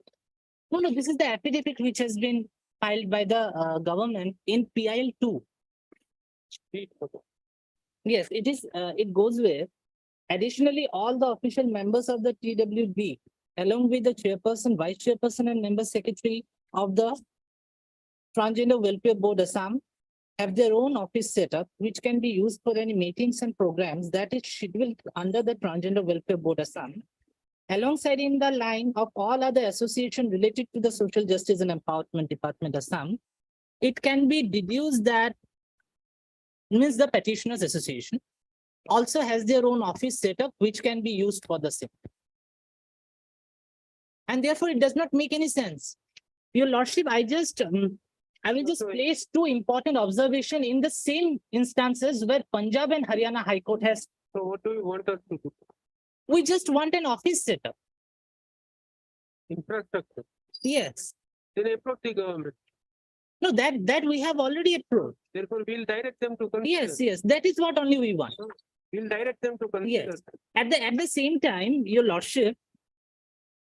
[SPEAKER 11] No, this is the affidavit which has been filed by the government in PIL 2. Yes, it is. It goes with. Additionally, all the official members of the TWB, along with the chairperson, vice chairperson, and member secretary of the Transgender Welfare Board Assam, have their own office setup, which can be used for any meetings and programs that is scheduled under the Transgender Welfare Board Assam. Alongside in the line of all other associations related to the Social Justice and Empowerment Department Assam, it can be deduced that means the Petitioners Association also has their own office setup, which can be used for the same. And therefore, it does not make any sense. Your lordship, I will just place two important observations in the same instances where Punjab and Haryana High Court has.
[SPEAKER 2] So what do you want us to do?
[SPEAKER 11] We just want an office setup.
[SPEAKER 2] Infrastructure.
[SPEAKER 11] Yes.
[SPEAKER 2] Then approach the government.
[SPEAKER 11] No, that we have already approved.
[SPEAKER 2] Therefore, we'll direct them to consider.
[SPEAKER 11] Yes. That is what only we want.
[SPEAKER 2] We'll direct them to consider.
[SPEAKER 11] Yes. At the same time, your lordship,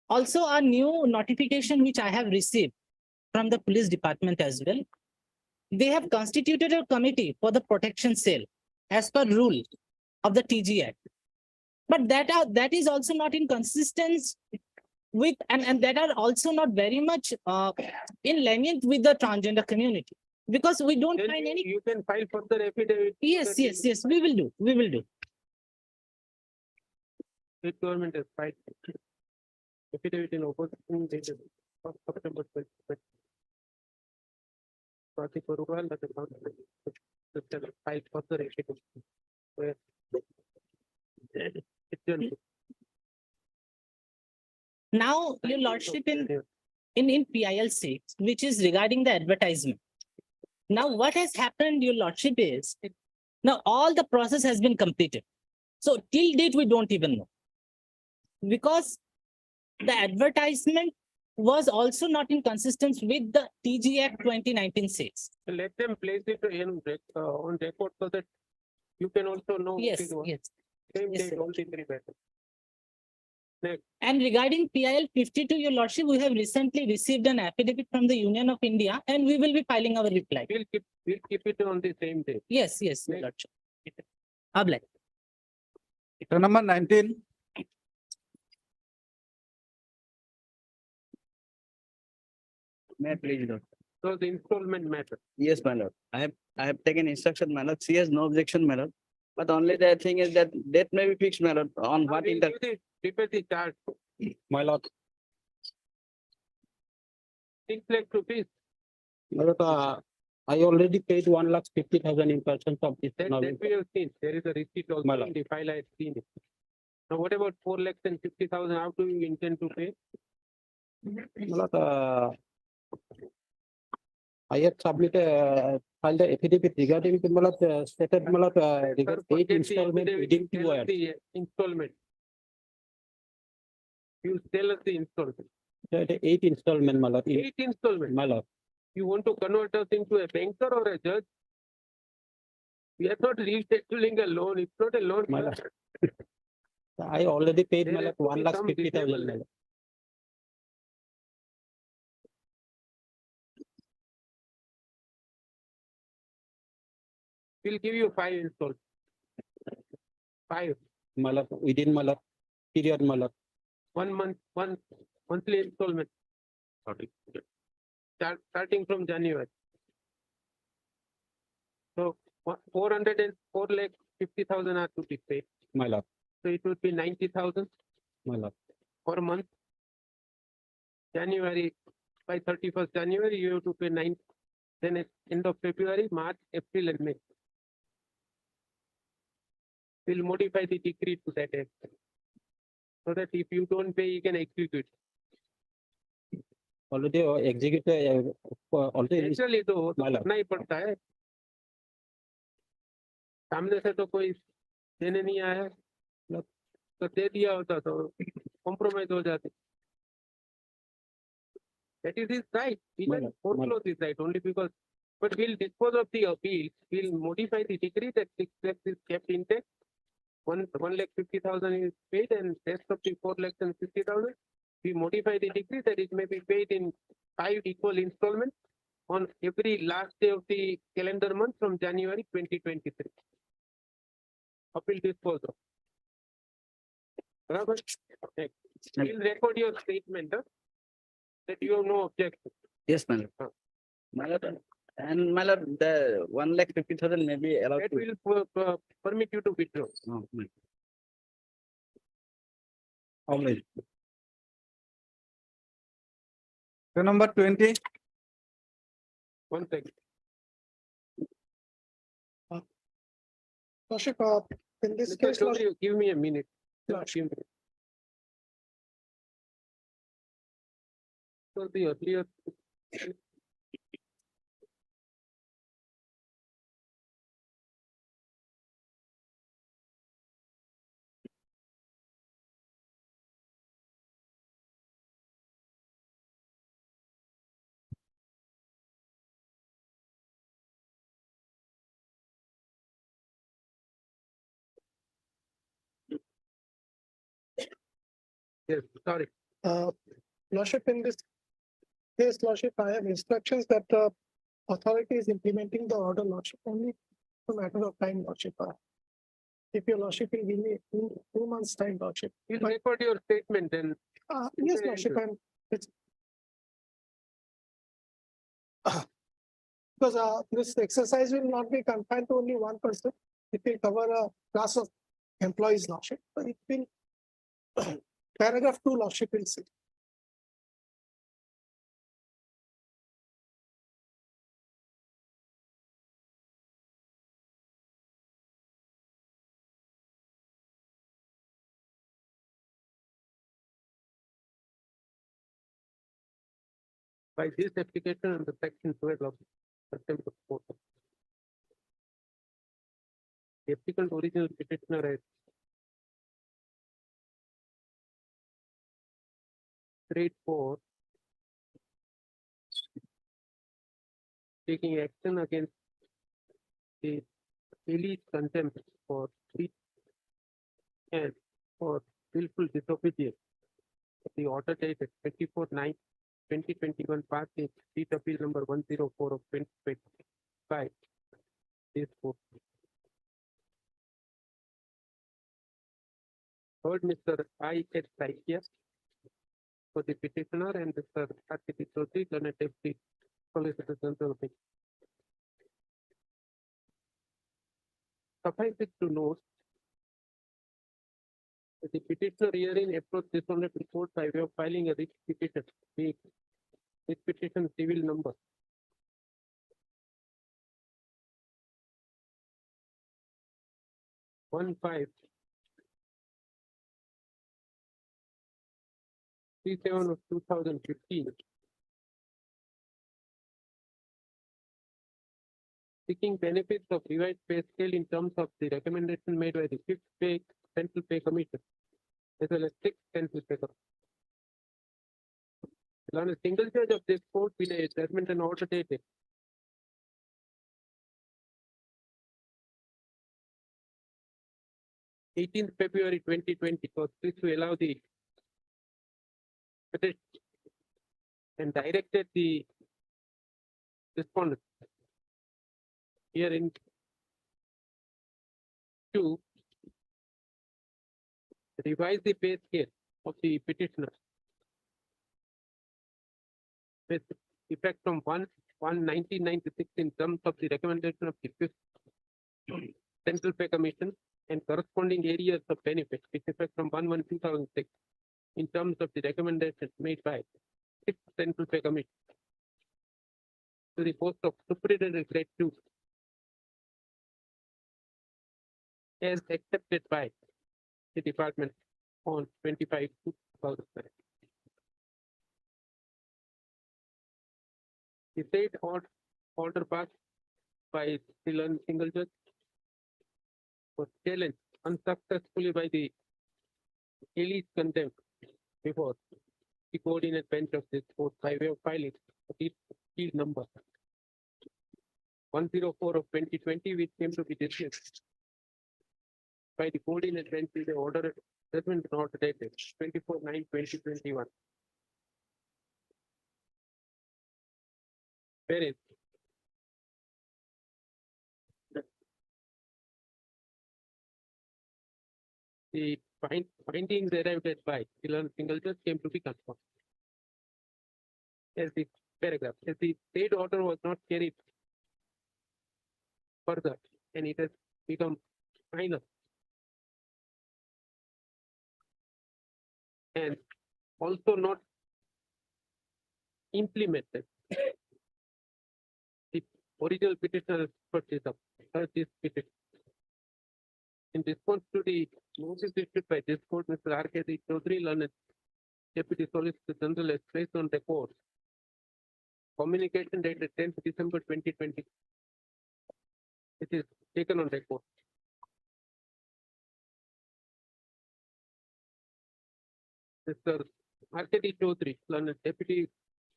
[SPEAKER 11] also a new notification which I have received from the police department as well. They have constituted a committee for the protection cell as per rule of the TG Act. But that is also not in consistence with and that are also not very much in lenient with the transgender community, because we don't
[SPEAKER 2] Then
[SPEAKER 11] find any.
[SPEAKER 2] You can file further affidavit.
[SPEAKER 11] Yes, we will do.
[SPEAKER 2] The government has filed affidavit in opposition dated September 2020. File further affidavit. Where
[SPEAKER 11] Now, your lordship, in PIL 6, which is regarding the advertisement. Now, what has happened, your lordship, is now all the process has been completed. So till date, we don't even know, because the advertisement was also not in consistence with the TG Act 2019 says.
[SPEAKER 2] Let them place it on record so that you can also know.
[SPEAKER 11] Yes.
[SPEAKER 2] Same
[SPEAKER 11] Yes,
[SPEAKER 2] date,
[SPEAKER 11] sir.
[SPEAKER 2] all the three matters. Next.
[SPEAKER 11] And regarding PIL 52, your lordship, we have recently received an affidavit from the Union of India, and we will be filing our reply.
[SPEAKER 2] We'll keep it on the same day.
[SPEAKER 11] Yes, your lordship. Ablai.
[SPEAKER 1] Item number 19.
[SPEAKER 9] May I please, Lord?
[SPEAKER 2] So the installment matter.
[SPEAKER 9] Yes, my lord. I have taken instruction, my lord. She has no objection, my lord. But only the thing is that date may be fixed, my lord, on what
[SPEAKER 2] We'll
[SPEAKER 9] inter.
[SPEAKER 2] prepare the chart.
[SPEAKER 1] My lord,
[SPEAKER 2] 6 lakh rupees.
[SPEAKER 1] my lord, I already paid 1,50,000 in person of this.
[SPEAKER 2] That we have seen. There is a receipt also
[SPEAKER 1] My lord.
[SPEAKER 2] in the file. I have seen it. Now, what about 4,50,000? How do you intend to pay?
[SPEAKER 1] My lord, I had submitted, filed the affidavit regarding the, my lord, stated, my lord, regarding
[SPEAKER 2] Sir,
[SPEAKER 1] 8
[SPEAKER 2] forget the
[SPEAKER 1] installment
[SPEAKER 2] affidavit,
[SPEAKER 1] within 2
[SPEAKER 2] tell us
[SPEAKER 1] years.
[SPEAKER 2] the installment. You tell us the installment.
[SPEAKER 1] The 8 installment, my lord,
[SPEAKER 2] 8 installment.
[SPEAKER 1] my lord.
[SPEAKER 2] You want to convert us into a banker or a judge? We are not rescheduling a loan. It's not a loan.
[SPEAKER 1] My
[SPEAKER 2] sir.
[SPEAKER 1] lord. I already paid,
[SPEAKER 2] There
[SPEAKER 1] my
[SPEAKER 2] has
[SPEAKER 1] lord,
[SPEAKER 2] to be some
[SPEAKER 1] 1,50,000, my
[SPEAKER 2] disable.
[SPEAKER 1] lord.
[SPEAKER 2] We'll give you 5 installments. 5.
[SPEAKER 1] My lord, within, my lord, period, my lord.
[SPEAKER 2] 1 month, 1 monthly installment. Starting from January. So 404 lakh 50,000 are to be paid.
[SPEAKER 1] My lord,
[SPEAKER 2] So it would be 90,000
[SPEAKER 1] my lord.
[SPEAKER 2] per month. January, by 31st January, you have to pay 9. Then at end of February, March, April, and May. We'll modify the decree to that end. so that if you don't pay, you can execute.
[SPEAKER 1] Already executed, already.
[SPEAKER 2] Actually, तो
[SPEAKER 1] My lord.
[SPEAKER 2] करना ही पड़ता है. सामने से तो कोई देने नहीं आया, तो दे दिया होता तो compromise हो जाते. That is his right. He
[SPEAKER 1] My
[SPEAKER 2] can
[SPEAKER 1] lord,
[SPEAKER 2] foreclose his right only because, but we'll dispose of the appeal. We'll modify the decree that 6 lakhs is kept intact. 1,50,000 is paid and rest of the 4,50,000. We modify the decree that it may be paid in 5 equal installments on every last day of the calendar month from January 2023. Appeal disposal. Barabar? Next. We'll record your statement that you have no objection.
[SPEAKER 9] Yes, my lord. My lord, and my lord, the 1,50,000 may be allowed
[SPEAKER 2] That
[SPEAKER 9] to.
[SPEAKER 2] will permit you to withdraw.
[SPEAKER 9] Oh, my-
[SPEAKER 1] Already.
[SPEAKER 6] The number 20.
[SPEAKER 2] 1 second.
[SPEAKER 7] Lordship, in this
[SPEAKER 2] Mr.
[SPEAKER 7] case,
[SPEAKER 2] Chaudhary, give me a minute.
[SPEAKER 7] Lordship.
[SPEAKER 2] Give me. So the earlier. Yes, sorry.
[SPEAKER 7] Lordship, in this case, Lordship, I have instructions that the authority is implementing the order, Lordship, only a matter of time, Lordship. If your Lordship will give me 2 months' time, Lordship.
[SPEAKER 2] We'll
[SPEAKER 7] But-
[SPEAKER 2] record your statement and
[SPEAKER 7] Yes,
[SPEAKER 2] Okay,
[SPEAKER 7] Lordship,
[SPEAKER 2] good.
[SPEAKER 7] and it's because this exercise will not be confined to only one person. It will cover a class of employees, Lordship. But it will paragraph 2, Lordship will say.
[SPEAKER 2] by this application under section 12 of Contempt of Court. The applicant original petitioner has trade for taking action against the alleged contempt for breach and for willful disobedience of the order dated 24/9/2021 part in Street Appeal number 104 of 2025. This court heard Mr. I.S. Saikia for the petitioner and Mr. R.T. Chaudhary, Learned Deputy Solicitor General. Suffice it to note that the petitioner herein approached this honorable court by way of filing a writ petition, being this petition civil number 1537 of 2015, seeking benefits of revised pay scale in terms of the recommendation made by the 5th Pay Central Pay Commission, as well as 6th Central Pay Commission. On a single judge of this court with a judgment and order dated 18th February 2020, was pleased to allow the petition and directed the respondent herein to revise the pay scale of the petitioner with effect from 1/1/1996 in terms of the recommendation of the 5th Central Pay Commission and corresponding areas of benefit with effect from 1/1/2006 in terms of the recommendations made by 6th Central Pay Commission to the post of Superintendent Grade 2 as accepted by the department on 25/2009. The said order passed by the single judge was challenged unsuccessfully by the Elite Contempt before the coordinate bench of this court by way of filing appeal number 104 of 2020, which came to be dismissed by the coordinate bench with the order judgment not dated 24/9/2021. Wherein the findings arrived at by the single judge came to be confirmed. As the paragraph, as the state order was not carried further and it has become final. And also not implemented. The original petitioner purchase of this petition. In response to the notice issued by this court, Mr. R.K. Chaudhary, learned Deputy Solicitor General, has placed on record communication dated 10th December 2020. It is taken on record. Mr. R.K. Chaudhary, learned Deputy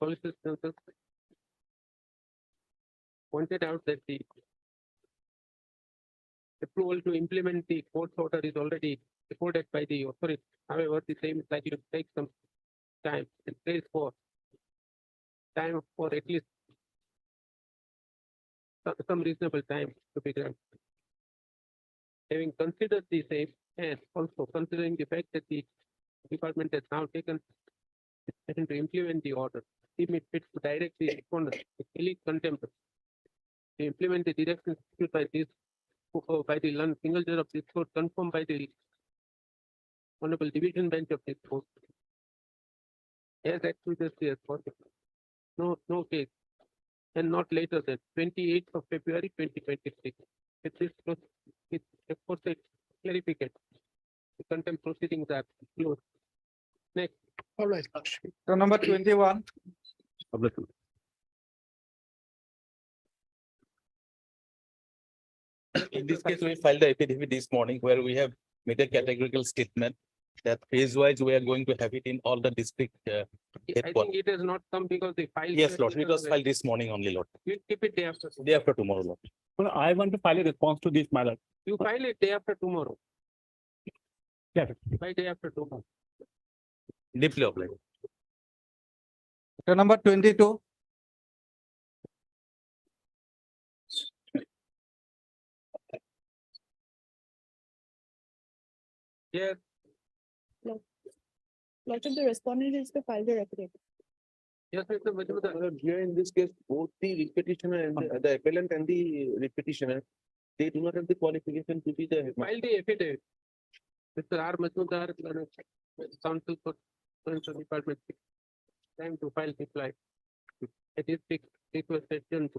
[SPEAKER 2] Solicitor General, pointed out that the approval to implement the court's order is already reported by the authority. However, the same is likely to take some time and place for at least some reasonable time to be granted. Having considered the same and also considering the fact that the department has now taken action to implement the order, it may fit to direct the respondent with Elite Contempt to implement the directions issued by this by the single judge of this court, confirmed by the Honorable Division Bench of this court, as expeditiously as possible. No case, and not later than 28th of February 2026. With this reported clarification, the contempt proceedings are closed. Next.
[SPEAKER 7] All right.
[SPEAKER 12] So number 21.
[SPEAKER 13] In this case, we filed the affidavit this morning where we have made a categorical statement that phase-wise we are going to have it in all the district.
[SPEAKER 2] I
[SPEAKER 13] headquarters.
[SPEAKER 2] think it has not come because the file.
[SPEAKER 13] Yes, Lord. It was filed this morning only, Lord.
[SPEAKER 2] You keep it day after.
[SPEAKER 13] Day after tomorrow, Lord.
[SPEAKER 1] Well, I want to file a response to this matter.
[SPEAKER 2] You file it day after tomorrow.
[SPEAKER 1] Yes.
[SPEAKER 2] By day after tomorrow.
[SPEAKER 13] Deeply obliged.
[SPEAKER 12] So number 22.
[SPEAKER 2] Yes.
[SPEAKER 8] Lordship, the respondent is to file the affidavit.
[SPEAKER 2] Yes, Mr. Majumdar.
[SPEAKER 13] Here in this case, both the repetitioner and the appellant and the repetitioner, they do not have the qualification to be the.
[SPEAKER 2] File the affidavit. Mr. R. Majumdar, counsel for Financial Department. Time to file reply. It is fixed. It was session.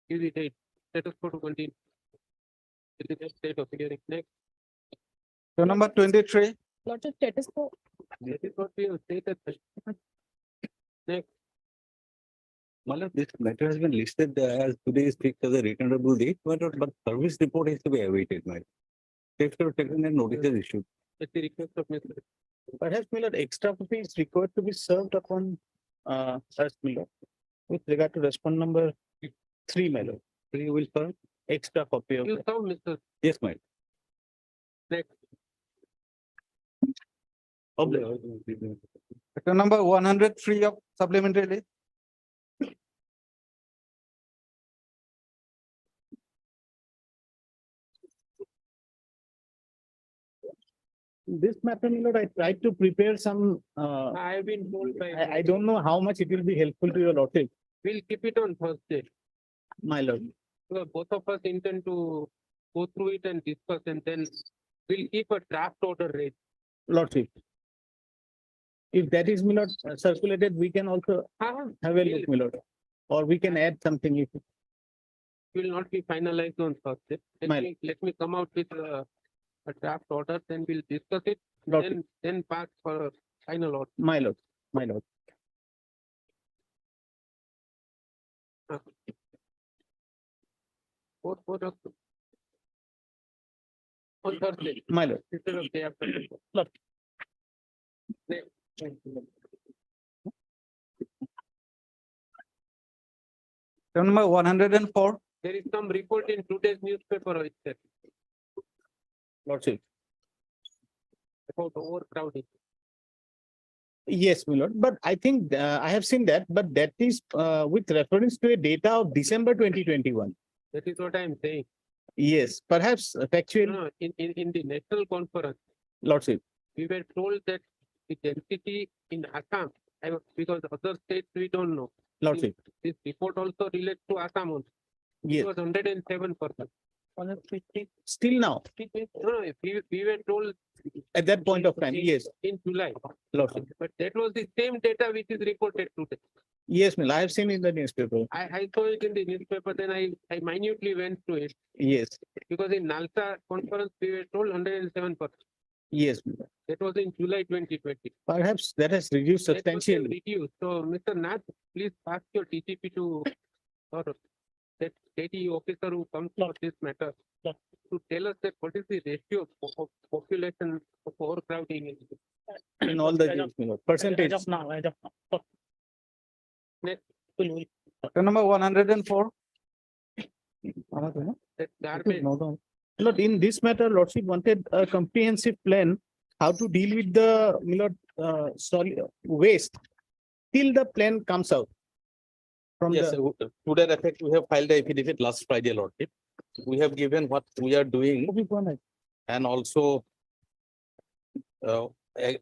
[SPEAKER 2] Give the date. Let us go to continue. It is the state of hearing. Next.
[SPEAKER 12] So number 23.
[SPEAKER 8] Lordship, status quo.
[SPEAKER 2] This is what we have stated. Next.
[SPEAKER 13] Malad, this matter has been listed as today is fixed as a returnable date, but service report is to be awaited, my. After taken and notice is issued.
[SPEAKER 2] At the request of Mr.
[SPEAKER 9] Perhaps, my lord, extra copy is required to be served upon us, my lord, with regard to respond number 3, my lord. You will serve extra copy of
[SPEAKER 2] You
[SPEAKER 9] it.
[SPEAKER 2] saw Mr.
[SPEAKER 13] Yes, my.
[SPEAKER 2] Next.
[SPEAKER 12] So number 103 of supplementary list.
[SPEAKER 3] This matter, my lord, I tried to prepare some,
[SPEAKER 2] I have been told by.
[SPEAKER 3] I don't know how much it will be helpful to your lordship,
[SPEAKER 2] We'll keep it on Thursday.
[SPEAKER 3] my lord.
[SPEAKER 2] So both of us intend to go through it and discuss, and then we'll keep a draft order ready.
[SPEAKER 3] Lordship. If that is, my lord, circulated, we can also have a look, my lord. Or we can add something if.
[SPEAKER 2] Will not be finalized on Thursday.
[SPEAKER 3] My-
[SPEAKER 2] Let me come out with a draft order, then we'll discuss it,
[SPEAKER 9] Lordship.
[SPEAKER 2] then pass for a final order.
[SPEAKER 9] My lord, my lord.
[SPEAKER 2] For on Thursday,
[SPEAKER 9] My lord.
[SPEAKER 2] instead of day after.
[SPEAKER 9] Lord.
[SPEAKER 13] Number 104.
[SPEAKER 2] There is some report in today's newspaper itself
[SPEAKER 9] Lordship.
[SPEAKER 2] about overcrowding.
[SPEAKER 9] Yes, my lord, but I think I have seen that, but that is with reference to a data of December 2021.
[SPEAKER 2] That is what I am saying.
[SPEAKER 9] Yes, perhaps factual.
[SPEAKER 2] No, in the national conference,
[SPEAKER 9] Lordship.
[SPEAKER 2] we were told that the density in Assam, because other states we don't know.
[SPEAKER 9] Lordship.
[SPEAKER 2] This report also relates to Assam also. It
[SPEAKER 9] Yes.
[SPEAKER 2] was 107%.
[SPEAKER 9] Still now,
[SPEAKER 2] No, we were told
[SPEAKER 9] at that point of time, yes,
[SPEAKER 2] in July,
[SPEAKER 9] Lordship.
[SPEAKER 2] but that was the same data which is reported today.
[SPEAKER 9] Yes, I have seen in the newspaper.
[SPEAKER 2] I saw it in the newspaper, then I minutely went through it,
[SPEAKER 9] Yes,
[SPEAKER 2] because in NALSA conference, we were told 107%.
[SPEAKER 9] yes,
[SPEAKER 2] That was in July 2020.
[SPEAKER 9] perhaps that has reduced
[SPEAKER 2] That was
[SPEAKER 9] substantially.
[SPEAKER 2] reduced. So, Mr. Nath, please ask your DGP to, or that KT officer who comes for this matter, to tell us that what is the ratio of population of overcrowding
[SPEAKER 9] In all the jails, my lord. Percentage.
[SPEAKER 2] Next,
[SPEAKER 13] Number 104.
[SPEAKER 2] that garbage.
[SPEAKER 9] Lord, in this matter, Lordship wanted a comprehensive plan how to deal with the, my lord, solid waste till the plan comes out. From
[SPEAKER 13] Yes,
[SPEAKER 9] the,
[SPEAKER 13] to that effect, we have filed the affidavit last Friday, Lordship. We have given what we are doing and also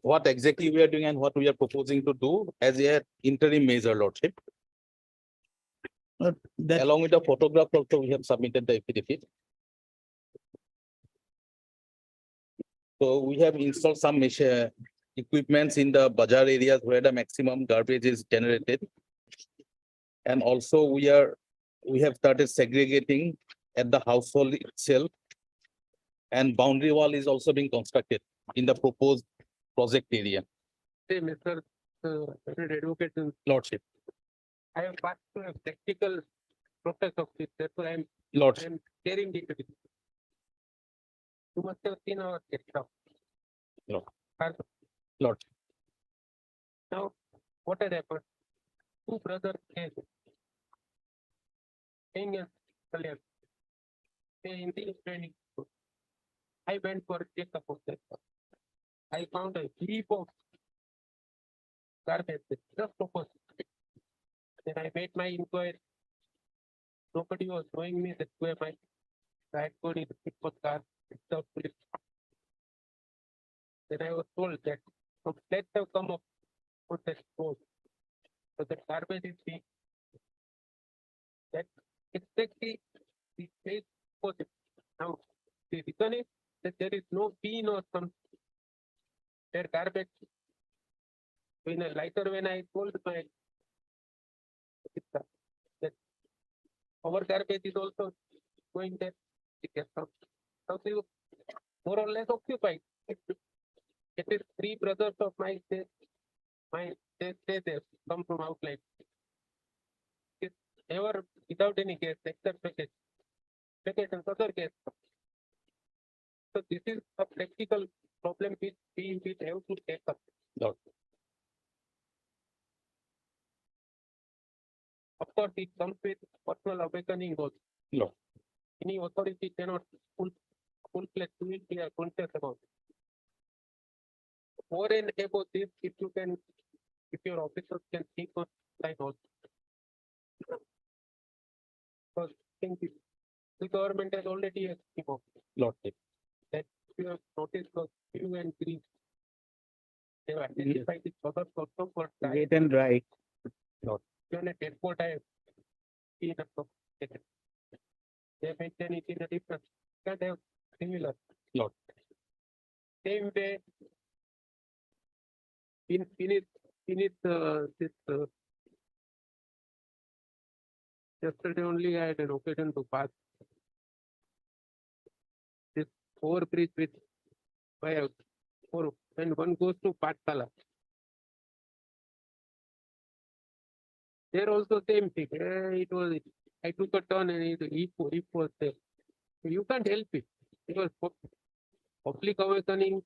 [SPEAKER 13] what exactly we are doing and what we are proposing to do as a interim measure, Lordship.
[SPEAKER 9] that,
[SPEAKER 13] Along with the photograph also, we have submitted the affidavit. So we have installed some equipments in the bazaar areas where the maximum garbage is generated. And also we have started segregating at the household itself. And boundary wall is also being constructed in the proposed project area.
[SPEAKER 2] Say, Mr. Advocate,
[SPEAKER 13] Lordship,
[SPEAKER 2] I have passed through a practical process of this. That's why I'm
[SPEAKER 13] Lordship,
[SPEAKER 2] sharing it with you. You must have seen our desktop.
[SPEAKER 13] Lord.
[SPEAKER 2] And
[SPEAKER 13] Lordship.
[SPEAKER 2] now, what had happened? Two brothers came. Saying a Kalyan. In the training. I went for a checkup of that. I found a heap of garbage just opposite. Then I made my inquiry. Nobody was showing me that where my right code is for car. Then I was told that some floods have come up on that road. So the garbage is being that exactly the place was it. Now the reason is that there is no bin or some their garbage. When I told my sister that our garbage is also going there. Now they were more or less occupied. It is three brothers of mine. They stay there, come from outside. It's never without any case except vacation. Vacation, other case. So this is a practical problem which we have to take up.
[SPEAKER 13] Lord.
[SPEAKER 2] Of course, it comes with personal awakening also.
[SPEAKER 13] Lord.
[SPEAKER 2] Any authority cannot full-fledged do it, we are conscious about it. More and above this, if your officers can think on line also. Because I think the government has already a scheme of
[SPEAKER 13] Lord.
[SPEAKER 2] that you have noticed was blue and green. They have identified the products also for
[SPEAKER 9] wet and dry.
[SPEAKER 2] even at airport I have seen a couple. They mention it in a different, can have similar.
[SPEAKER 13] Lord.
[SPEAKER 2] Same way. In this yesterday only I had an occasion to pass this overbridge with by and one goes to Patala. There also same thing. I took a turn and it was there. So you can't help it because public awakening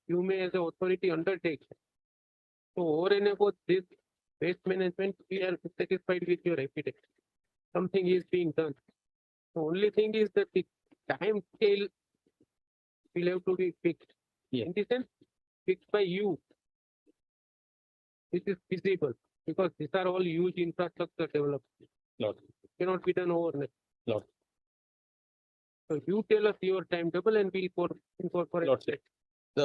[SPEAKER 2] you may as an authority undertake. So over and above this waste management, we are satisfied with your affidavit. Something is being done. The only thing is that the time scale will have to be fixed.
[SPEAKER 13] Yeah.
[SPEAKER 2] In the sense, fixed by you. This is feasible because these are all huge infrastructure development.
[SPEAKER 13] Lord.
[SPEAKER 2] Cannot be done overnight.
[SPEAKER 13] Lord.
[SPEAKER 2] So you tell us your timetable and we'll incorporate.
[SPEAKER 13] Lordship.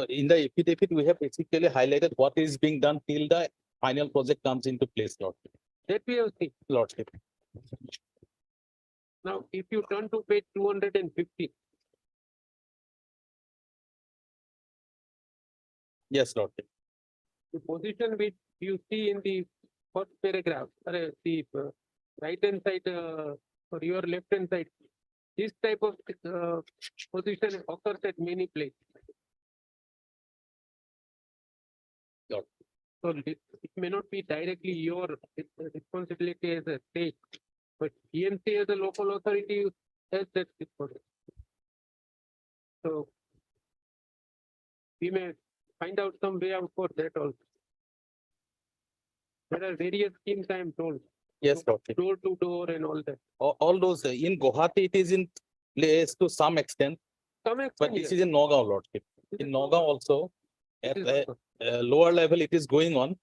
[SPEAKER 13] In the affidavit, we have basically highlighted what is being done till the final project comes into place, Lordship.
[SPEAKER 2] That we have seen.
[SPEAKER 13] Lordship.
[SPEAKER 2] Now, if you turn to page 250,
[SPEAKER 13] Yes, Lordship.
[SPEAKER 2] the position which you see in the first paragraph, the right hand side or your left hand side, this type of position occurs at many places.
[SPEAKER 13] Got
[SPEAKER 2] So it may not be directly your responsibility as a state, but EMC as a local authority has that responsibility. So we may find out some way out for that also. There are various schemes I am told.
[SPEAKER 13] Yes, Lordship.
[SPEAKER 2] Door to door and all that.
[SPEAKER 13] All those in Guwahati, it is in place to some extent,
[SPEAKER 2] Some
[SPEAKER 13] but
[SPEAKER 2] extent,
[SPEAKER 13] this
[SPEAKER 2] yes.
[SPEAKER 13] is in Nagaon, Lordship.
[SPEAKER 2] This
[SPEAKER 13] In
[SPEAKER 2] is
[SPEAKER 13] Nagaon also, at
[SPEAKER 2] This is
[SPEAKER 13] the lower level, it is going on.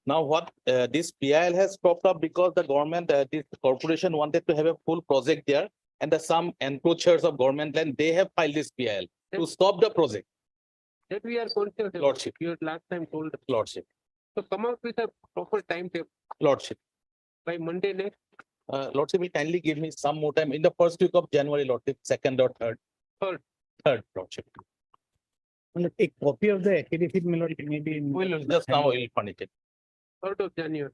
[SPEAKER 13] Now, what this PIL has popped up because the government, this corporation wanted to have a full project there, and some encroachers of government land, they have filed this PIL to stop the project.
[SPEAKER 2] that we are conscious about.
[SPEAKER 13] Lordship.
[SPEAKER 2] You had last time told us.
[SPEAKER 13] Lordship.
[SPEAKER 2] So come out with a proper timetable
[SPEAKER 13] Lordship.
[SPEAKER 2] by Monday next.
[SPEAKER 13] Lordship will kindly give me some more time in the first week of January, Lordship, 2nd or 3rd. Third, Lordship.
[SPEAKER 1] A copy of the affidavit may not maybe.
[SPEAKER 13] We'll just now we'll furnish it.
[SPEAKER 2] 3rd of January.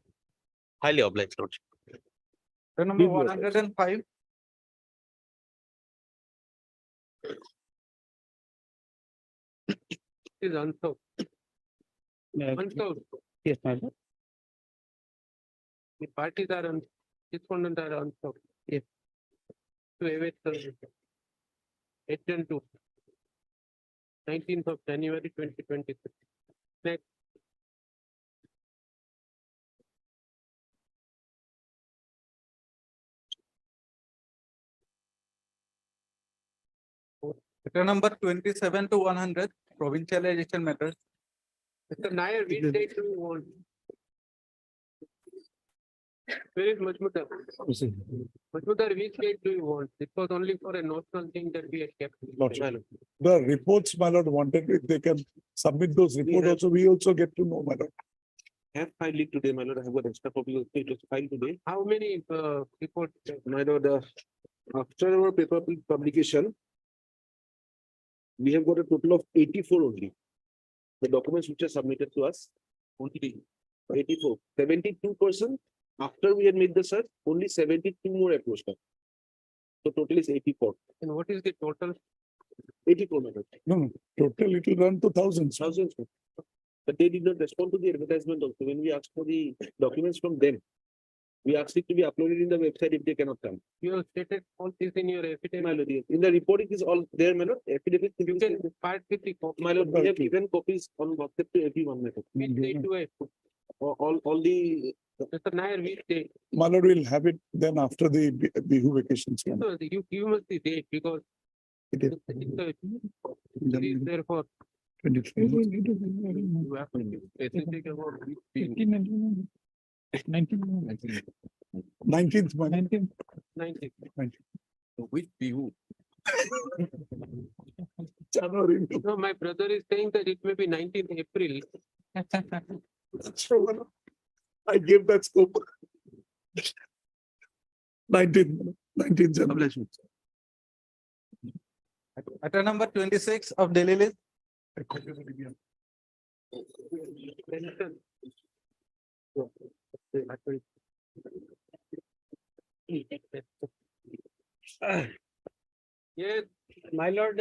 [SPEAKER 13] Highly obliged, Lordship.
[SPEAKER 6] Number 105.
[SPEAKER 2] Is unsolved. Unsolved.
[SPEAKER 1] Yes, my lord.
[SPEAKER 2] The parties are respondent are unsolved.
[SPEAKER 1] Yes.
[SPEAKER 2] To await service. Adjourned to 19th of January 2026. Next.
[SPEAKER 6] Letter number 27 to 100, provincialization matters.
[SPEAKER 2] Mr. Nair, which date do you want? Where is Majmudar? Majmudar, which date do you want? It was only for a national thing that we had kept.
[SPEAKER 12] The reports, my lord, wanted, if they can submit those reports also, we also get to know, my lord.
[SPEAKER 1] Have filed it today, my lord. I have got extra copy of it was filed today.
[SPEAKER 2] How many reports?
[SPEAKER 1] My lord, after our paper publication, we have got a total of 84 only. The documents which are submitted to us, only 84. 72%. After we had made the search, only 72 more approached us. So total is 84.
[SPEAKER 2] And what is the total?
[SPEAKER 1] 84, my lord.
[SPEAKER 12] No, total it will run to thousands.
[SPEAKER 1] Thousands. But they did not respond to the advertisement also. When we asked for the documents from them, we asked it to be uploaded in the website if they cannot come.
[SPEAKER 2] You have stated all this in your affidavit.
[SPEAKER 1] My lord, yes. In the report, it is all there, my lord. Affidavit.
[SPEAKER 2] You can part with the copy.
[SPEAKER 1] My lord, we have given copies on WhatsApp to everyone, my lord.
[SPEAKER 2] Which date do I put?
[SPEAKER 1] All the.
[SPEAKER 2] Mr. Nair, which date?
[SPEAKER 12] My lord will have it then after the Bihu vacations. my lord.
[SPEAKER 2] So you give us the date because
[SPEAKER 12] It is
[SPEAKER 2] it is therefore
[SPEAKER 12] 23.
[SPEAKER 2] you have to be specific about which period.
[SPEAKER 12] 19th, my
[SPEAKER 2] 90.
[SPEAKER 6] Which Bihu?
[SPEAKER 12] January.
[SPEAKER 2] No, my brother is saying that it may be 19th April.
[SPEAKER 12] That's true, my lord. I gave that scope. 19th January.
[SPEAKER 6] Letter number 26 of Delhi list.
[SPEAKER 2] Yes, my lord,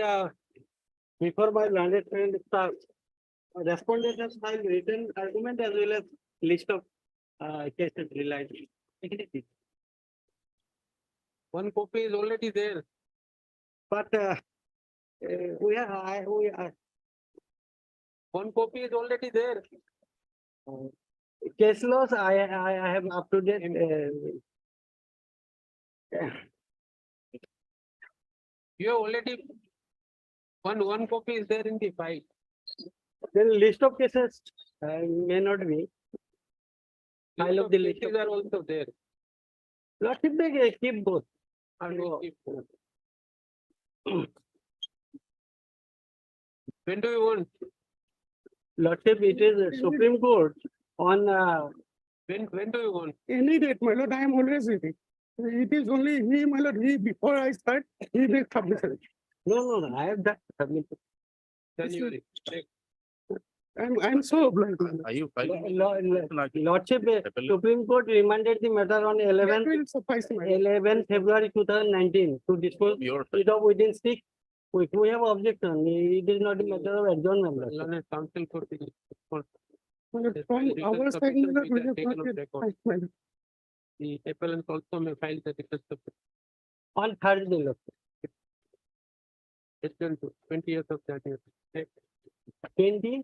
[SPEAKER 2] Before my learned friend starts, respondent has filed written argument as well as list of cases related. One copy is already there. But one copy is already there. Case laws, I have up to date. You have already, one copy is there in the file. Then list of cases may not be. File of the list are also there. Lordship, they keep both. When do you want? Lordship, it is Supreme Court on, when do you want?
[SPEAKER 7] Any date, my lord, I am always ready. It is only he, my lord, he, before I start, he makes submission.
[SPEAKER 2] No, I have that submitted. January.
[SPEAKER 7] I'm so obliged. my lord.
[SPEAKER 13] Are you filing?
[SPEAKER 2] Lordship, Supreme Court remanded the matter on
[SPEAKER 7] That
[SPEAKER 2] 11th
[SPEAKER 7] will suffice, my lord.
[SPEAKER 2] February 2019 to dispose
[SPEAKER 13] Your
[SPEAKER 2] it of within 6 weeks. We have objection. It is not a matter of adjournment. Council for
[SPEAKER 7] My lord, from our side, my lord, we have not yet filed, my lord.
[SPEAKER 2] the appellant also may file the request on Thursday. Lord. It's 20th of January. 20.